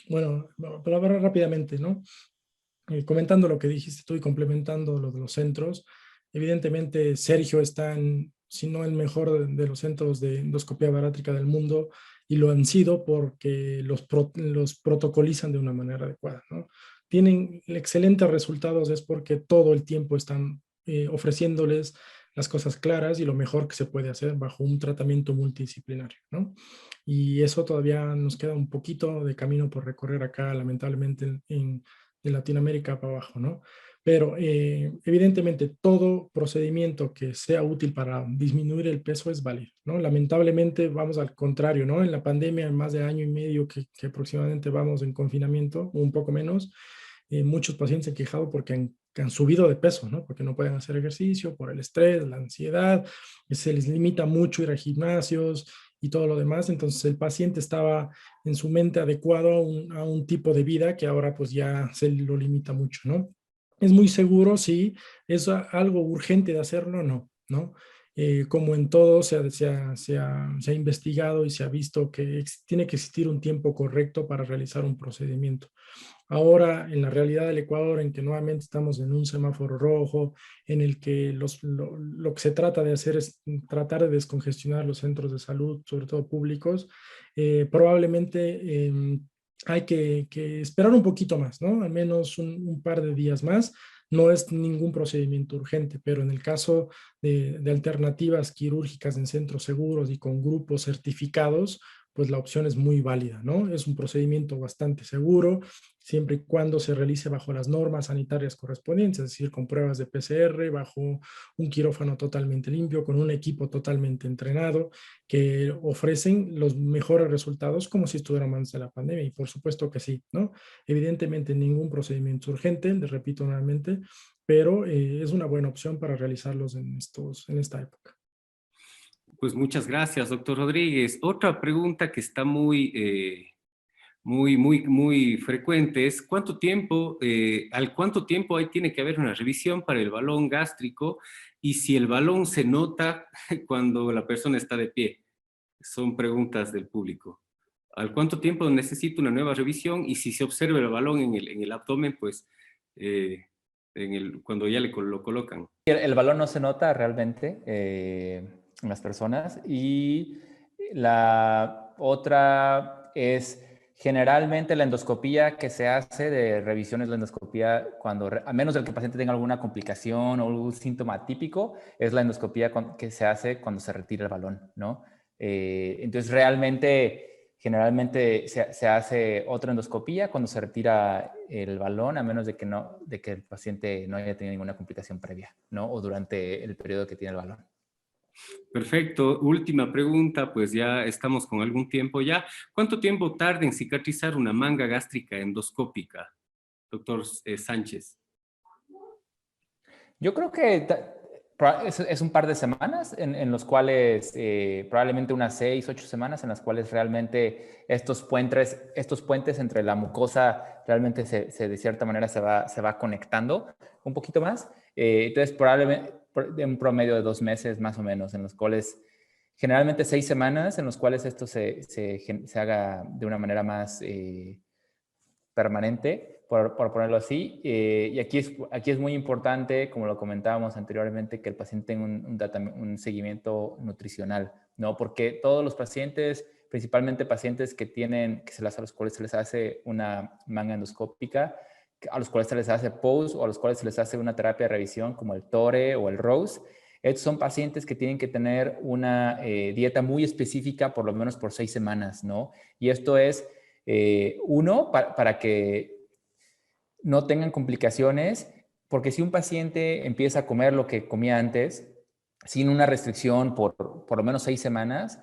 Bueno, para hablar rápidamente, ¿no? Comentando lo que dijiste tú y complementando lo de los centros, evidentemente Sergio está en, si no el mejor de los centros de endoscopia bariátrica del mundo, y lo han sido porque los protocolizan de una manera adecuada, ¿no? Tienen excelentes resultados, es porque todo el tiempo están ofreciéndoles las cosas claras y lo mejor que se puede hacer bajo un tratamiento multidisciplinario, ¿no? Y eso todavía nos queda un poquito de camino por recorrer acá, lamentablemente, de Latinoamérica para abajo, ¿no? Pero evidentemente todo procedimiento que sea útil para disminuir el peso es válido, ¿no? Lamentablemente vamos al contrario, ¿no? En la pandemia, en más de año y medio que aproximadamente vamos en confinamiento, un poco menos, muchos pacientes se han quejado porque han subido de peso, ¿no? Porque no pueden hacer ejercicio, por el estrés, la ansiedad, se les limita mucho ir a gimnasios y todo lo demás. Entonces el paciente estaba en su mente adecuado a un tipo de vida que ahora pues ya se lo limita mucho, ¿no? Es muy seguro, sí. ¿Es algo urgente de hacerlo? No, ¿no? Como en todo, se ha investigado y se ha visto que tiene que existir un tiempo correcto para realizar un procedimiento. Ahora, en la realidad del Ecuador, en que nuevamente estamos en un semáforo rojo, en el que lo que se trata de hacer es tratar de descongestionar los centros de salud, sobre todo públicos, probablemente hay que esperar un poquito más, ¿no? Al menos un par de días más. No es ningún procedimiento urgente, pero en el caso de alternativas quirúrgicas en centros seguros y con grupos certificados, pues la opción es muy válida, ¿no? Es un procedimiento bastante seguro, siempre y cuando se realice bajo las normas sanitarias correspondientes, es decir, con pruebas de PCR, bajo un quirófano totalmente limpio, con un equipo totalmente entrenado, que ofrecen los mejores resultados como si estuviéramos antes de la pandemia, y por supuesto que sí, ¿no? Evidentemente ningún procedimiento urgente, les repito nuevamente, pero es una buena opción para realizarlos en esta época. Pues muchas gracias, doctor Rodríguez. Otra pregunta que está muy frecuente es al cuánto tiempo ahí tiene que haber una revisión para el balón gástrico y si el balón se nota cuando la persona está de pie. Son preguntas del público. ¿Al cuánto tiempo necesita una nueva revisión? Y si se observa el balón en el abdomen, pues cuando ya lo colocan. El balón no se nota realmente en las personas. Y la otra es generalmente la endoscopía que se hace de revisiones, la endoscopía cuando, a menos del que el paciente tenga alguna complicación o algún síntoma típico, es la endoscopía que se hace cuando se retira el balón, ¿no? Entonces realmente, generalmente se hace otra endoscopía cuando se retira el balón, a menos de que el paciente no haya tenido ninguna complicación previa, ¿no? O durante el periodo que tiene el balón. Perfecto. Última pregunta, pues ya estamos con algún tiempo ya. ¿Cuánto tiempo tarda en cicatrizar una manga gástrica endoscópica? doctor Sánchez? Yo creo que es un par de semanas en los cuales, probablemente unas 6, 8 semanas en las cuales realmente estos puentes entre la mucosa realmente de cierta manera se va conectando un poquito más. Entonces, probablemente de un promedio de 2 meses más o menos, en los cuales generalmente 6 semanas, en los cuales esto se haga de una manera más permanente, por ponerlo así. Y aquí es muy importante, como lo comentábamos anteriormente, que el paciente tenga un seguimiento nutricional, ¿no? Porque todos los pacientes, principalmente pacientes a los cuales se les hace una manga endoscópica, a los cuales se les hace POSE o a los cuales se les hace una terapia de revisión como el TORE o el ROSE, estos son pacientes que tienen que tener una dieta muy específica, por lo menos por 6 semanas, ¿no? Y esto es para que no tengan complicaciones, porque si un paciente empieza a comer lo que comía antes, sin una restricción por lo menos 6 semanas,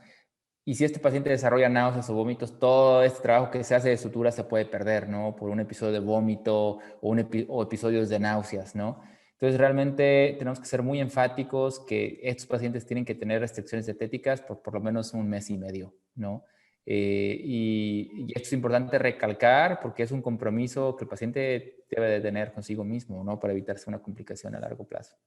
y si este paciente desarrolla náuseas o vómitos, todo este trabajo que se hace de sutura se puede perder, ¿no? Por un episodio de vómito o episodios de náuseas, ¿no? Entonces, realmente tenemos que ser muy enfáticos que estos pacientes tienen que tener restricciones dietéticas por lo menos 1 mes y medio, ¿no? Y esto es importante recalcar porque es un compromiso que el paciente debe de tener consigo mismo, ¿no? Para evitarse una complicación a largo plazo.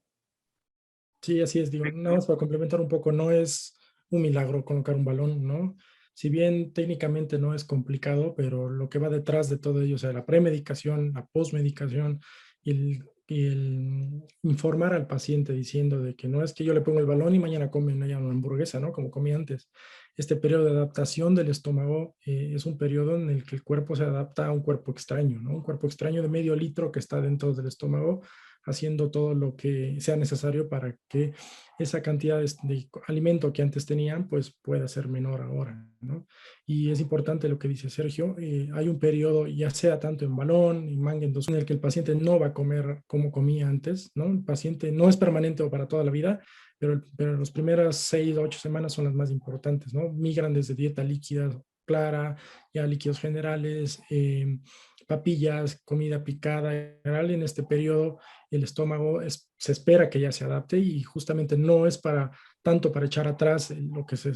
Sí, así es, digo, nada más para complementar un poco, no es un milagro colocar un balón, ¿no? Si bien técnicamente no es complicado, pero lo que va detrás de todo ello, o sea, la premedicación, la posmedicación y el informar al paciente diciendo de que no es que yo le pongo el balón y mañana come una hamburguesa, ¿no? Como comía antes. Este periodo de adaptación del estómago es un periodo en el que el cuerpo se adapta a un cuerpo extraño, ¿no? Un cuerpo extraño de medio litro que está dentro del estómago haciendo todo lo que sea necesario para que esa cantidad de alimento que antes tenían, pues pueda ser menor ahora, ¿no? Y es importante lo que dice Sergio, hay un periodo, ya sea tanto en balón, en manga, en el que el paciente no va a comer como comía antes, ¿no? El paciente no es permanente o para toda la vida, pero las primeras 6 a 8 semanas son las más importantes, ¿no? Migran desde dieta líquida clara, ya líquidos generales, papillas, comida picada. En general, en este periodo el estómago se espera que ya se adapte y justamente no es tanto para echar atrás lo que se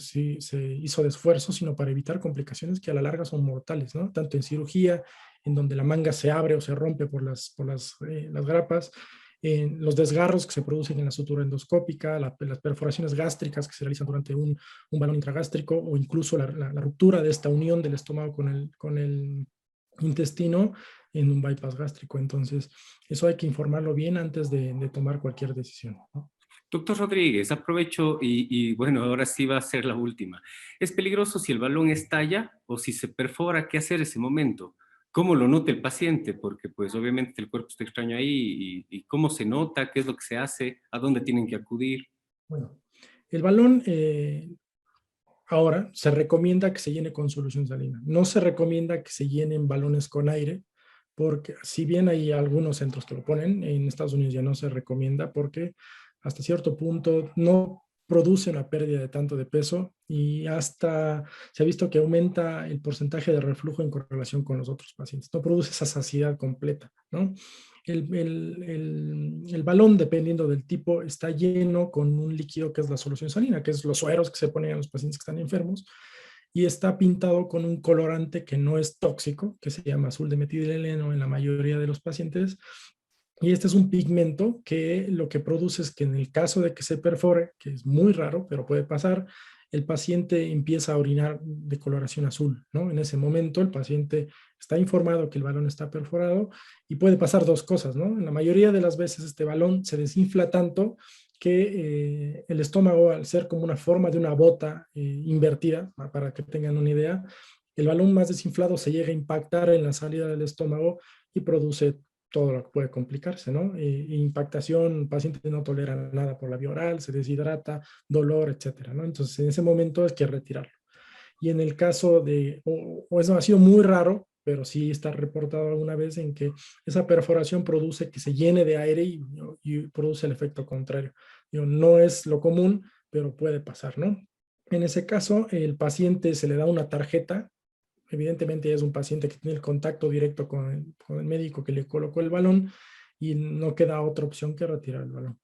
hizo de esfuerzo, sino para evitar complicaciones que a la larga son mortales, ¿no? Tanto en cirugía, en donde la manga se abre o se rompe por las grapas, en los desgarros que se producen en la sutura endoscópica, las perforaciones gástricas que se realizan durante un balón intragástrico o incluso la ruptura de esta unión del estómago con el intestino en un bypass gástrico. Entonces, eso hay que informarlo bien antes de tomar cualquier decisión, ¿no? Doctor Rodríguez, aprovecho y bueno, ahora sí va a ser la última. ¿Es peligroso si el balón estalla o si se perfora? ¿Qué hacer en ese momento? ¿Cómo lo nota el paciente? Porque pues obviamente el cuerpo está extraño ahí y cómo se nota, qué es lo que se hace, a dónde tienen que acudir. Bueno, el balón ahora se recomienda que se llene con solución salina. No se recomienda que se llenen balones con aire, porque si bien hay algunos centros que lo ponen, en Estados Unidos ya no se recomienda porque hasta cierto punto no produce una pérdida de tanto de peso y hasta se ha visto que aumenta el porcentaje de reflujo en correlación con los otros pacientes. No produce esa saciedad completa, ¿no? El balón, dependiendo del tipo, está lleno con un líquido que es la solución salina, que es los sueros que se ponen a los pacientes que están enfermos, y está pintado con un colorante que no es tóxico, que se llama azul de metilheleno en la mayoría de los pacientes. Y este es un pigmento que lo que produce es que en el caso de que se perfore, que es muy raro, pero puede pasar, el paciente empieza a orinar de coloración azul, ¿no? En ese momento el paciente está informado que el balón está perforado y puede pasar 2 cosas, ¿no? En la mayoría de las veces este balón se desinfla tanto que el estómago, al ser como una forma de una bota invertida, para que tengan una idea, el balón más desinflado se llega a impactar en la salida del estómago y produce todo lo que puede complicarse, ¿no? Impactación, el paciente no tolera nada por la vía oral, se deshidrata, dolor, etcétera, ¿no? Entonces, en ese momento es que retirarlo. Y en el caso o eso ha sido muy raro, pero sí está reportado alguna vez en que esa perforación produce que se llene de aire y produce el efecto contrario. Digo, no es lo común, pero puede pasar, ¿no? En ese caso, el paciente se le da una tarjeta evidentemente es un paciente que tiene el contacto directo con el médico que le colocó el balón y no queda otra opción que retirar el balón.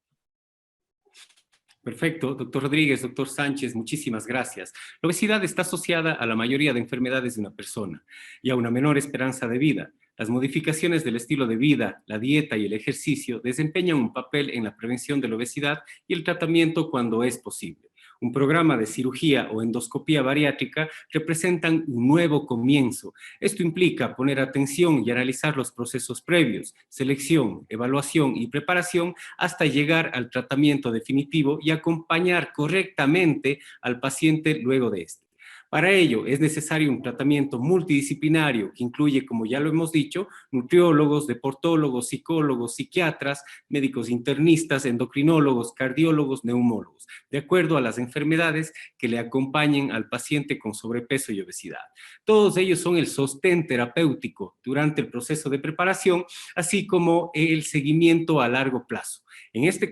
Perfecto, doctor Rodríguez, doctor Sánchez, muchísimas gracias. La obesidad está asociada a la mayoría de enfermedades de una persona y a una menor esperanza de vida. Las modificaciones del estilo de vida, la dieta y el ejercicio desempeñan un papel en la prevención de la obesidad y el tratamiento cuando es posible. Un programa de cirugía o endoscopía bariátrica representan un nuevo comienzo. Esto implica poner atención y analizar los procesos previos, selección, evaluación y preparación hasta llegar al tratamiento definitivo y acompañar correctamente al paciente luego de este. Para ello es necesario un tratamiento multidisciplinario que incluye, como ya lo hemos dicho, nutriólogos, deportólogos, psicólogos, psiquiatras, médicos internistas, endocrinólogos, cardiólogos, neumólogos, de acuerdo a las enfermedades que le acompañen al paciente con sobrepeso y obesidad. Todos ellos son el sostén terapéutico durante el proceso de preparación, así como el seguimiento a largo plazo. En este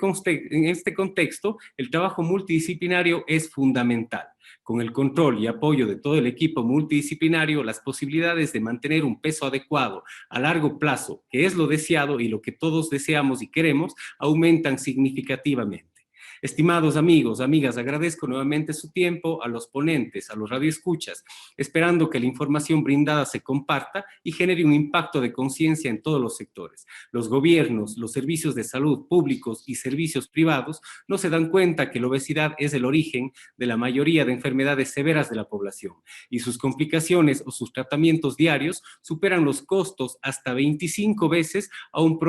contexto, el trabajo multidisciplinario es fundamental. Con el control y apoyo de todo el equipo multidisciplinario, las posibilidades de mantener un peso adecuado a largo plazo, que es lo deseado y lo que todos deseamos y queremos, aumentan significativamente. Estimados amigos, amigas, agradezco nuevamente su tiempo, a los ponentes, a los radioescuchas, esperando que la información brindada se comparta y genere un impacto de conciencia en todos los sectores. Los gobiernos, los servicios de salud públicos y servicios privados no se dan cuenta que la obesidad es el origen de la mayoría de enfermedades severas de la población y sus complicaciones o sus tratamientos diarios superan los costos hasta 25 veces a un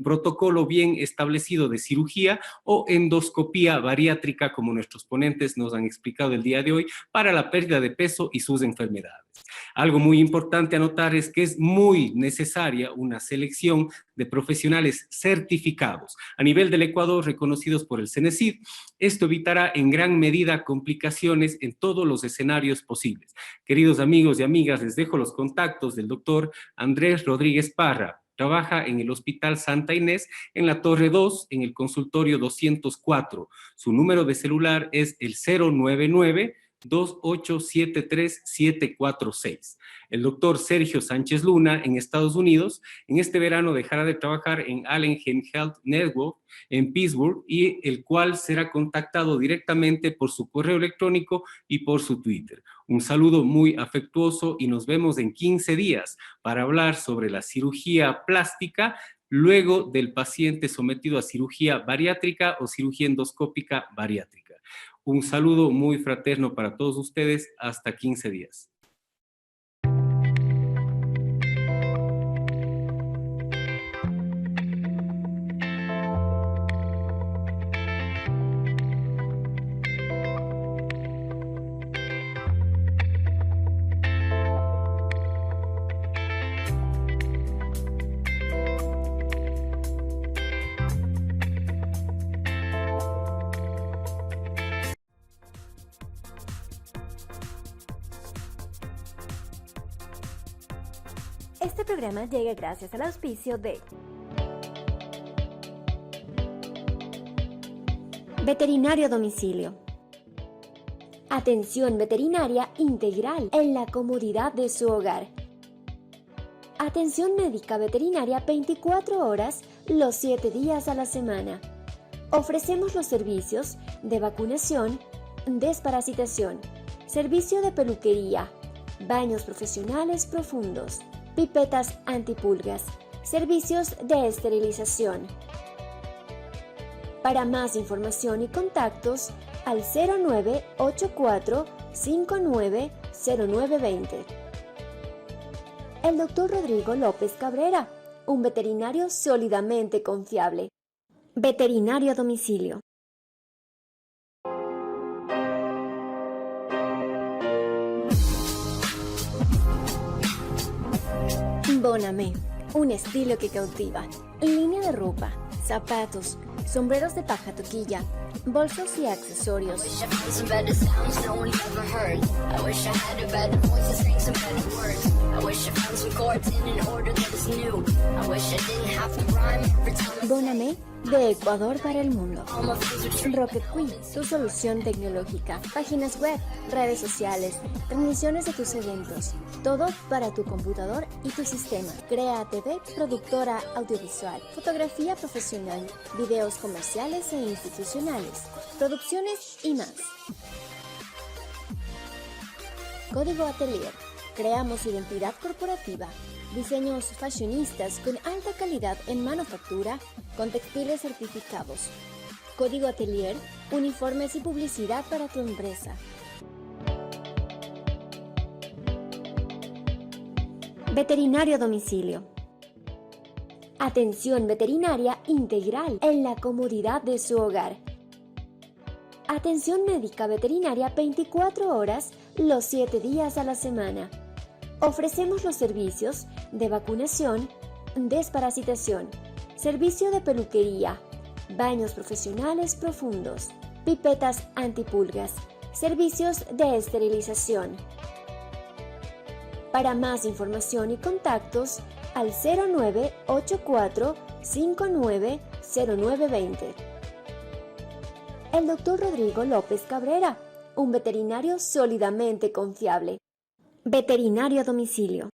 protocolo bien establecido de cirugía o endoscopía bariátrica, como nuestros ponentes nos han explicado el día de hoy, para la pérdida de peso y sus enfermedades. Algo muy importante a notar es que es muy necesaria una selección de profesionales certificados a nivel del Ecuador reconocidos por el CENESID. Esto evitará en gran medida complicaciones en todos los escenarios posibles. Queridos amigos y amigas, les dejo los contactos del doctor Andrés Rodríguez Parra. Trabaja en el Hospital Santa Inés, en la Torre 2, en el consultorio 204. Su número de celular es el 099-2873-746. El doctor Sergio Sánchez Luna, en Estados Unidos, en este verano dejará de trabajar en Allegheny Health Network en Pittsburgh, y el cual será contactado directamente por su correo electrónico y por su Twitter. Un saludo muy afectuoso y nos vemos en 15 días para hablar sobre la cirugía plástica luego del paciente sometido a cirugía bariátrica o cirugía endoscópica bariátrica. Un saludo muy fraterno para todos ustedes. Hasta 15 días. Este programa llega gracias al auspicio de Veterinario a Domicilio. Atención veterinaria integral en la comodidad de su hogar. Atención médica veterinaria 24 horas los 7 días a la semana. Ofrecemos los servicios de vacunación, desparasitación, servicio de peluquería, baños profesionales profundos, pipetas antipulgas, servicios de esterilización. Para más información y contactos, al 0984-590920. El Dr. Rodrigo López Cabrera, un veterinario sólidamente confiable. Veterinario a Domicilio. Bonamé, un estilo que cautiva. Línea de ropa, zapatos, sombreros de paja toquilla, bolsos y accesorios. Bonamé, de Ecuador para el mundo. Rocket Queen, tu solución tecnológica. Páginas web, redes sociales, transmisiones de tus eventos. Todo para tu computador y tu sistema. Crea TV, productora audiovisual, fotografía profesional, videos comerciales e institucionales, producciones y más. Código Atelier. Creamos identidad corporativa. Diseños fashionistas con alta calidad en manufactura, con textiles certificados. Código Atelier, uniformes y publicidad para tu empresa. Veterinario a domicilio. Atención veterinaria integral en la comodidad de su hogar. Atención médica veterinaria 24 horas, los 7 días a la semana. Ofrecemos los servicios de vacunación, desparasitación, servicio de peluquería, baños profesionales profundos, pipetas antipulgas, servicios de esterilización. Para más información y contactos, al 0984 590920. El Dr. Rodrigo López Cabrera, un veterinario sólidamente confiable. Veterinario a domicilio.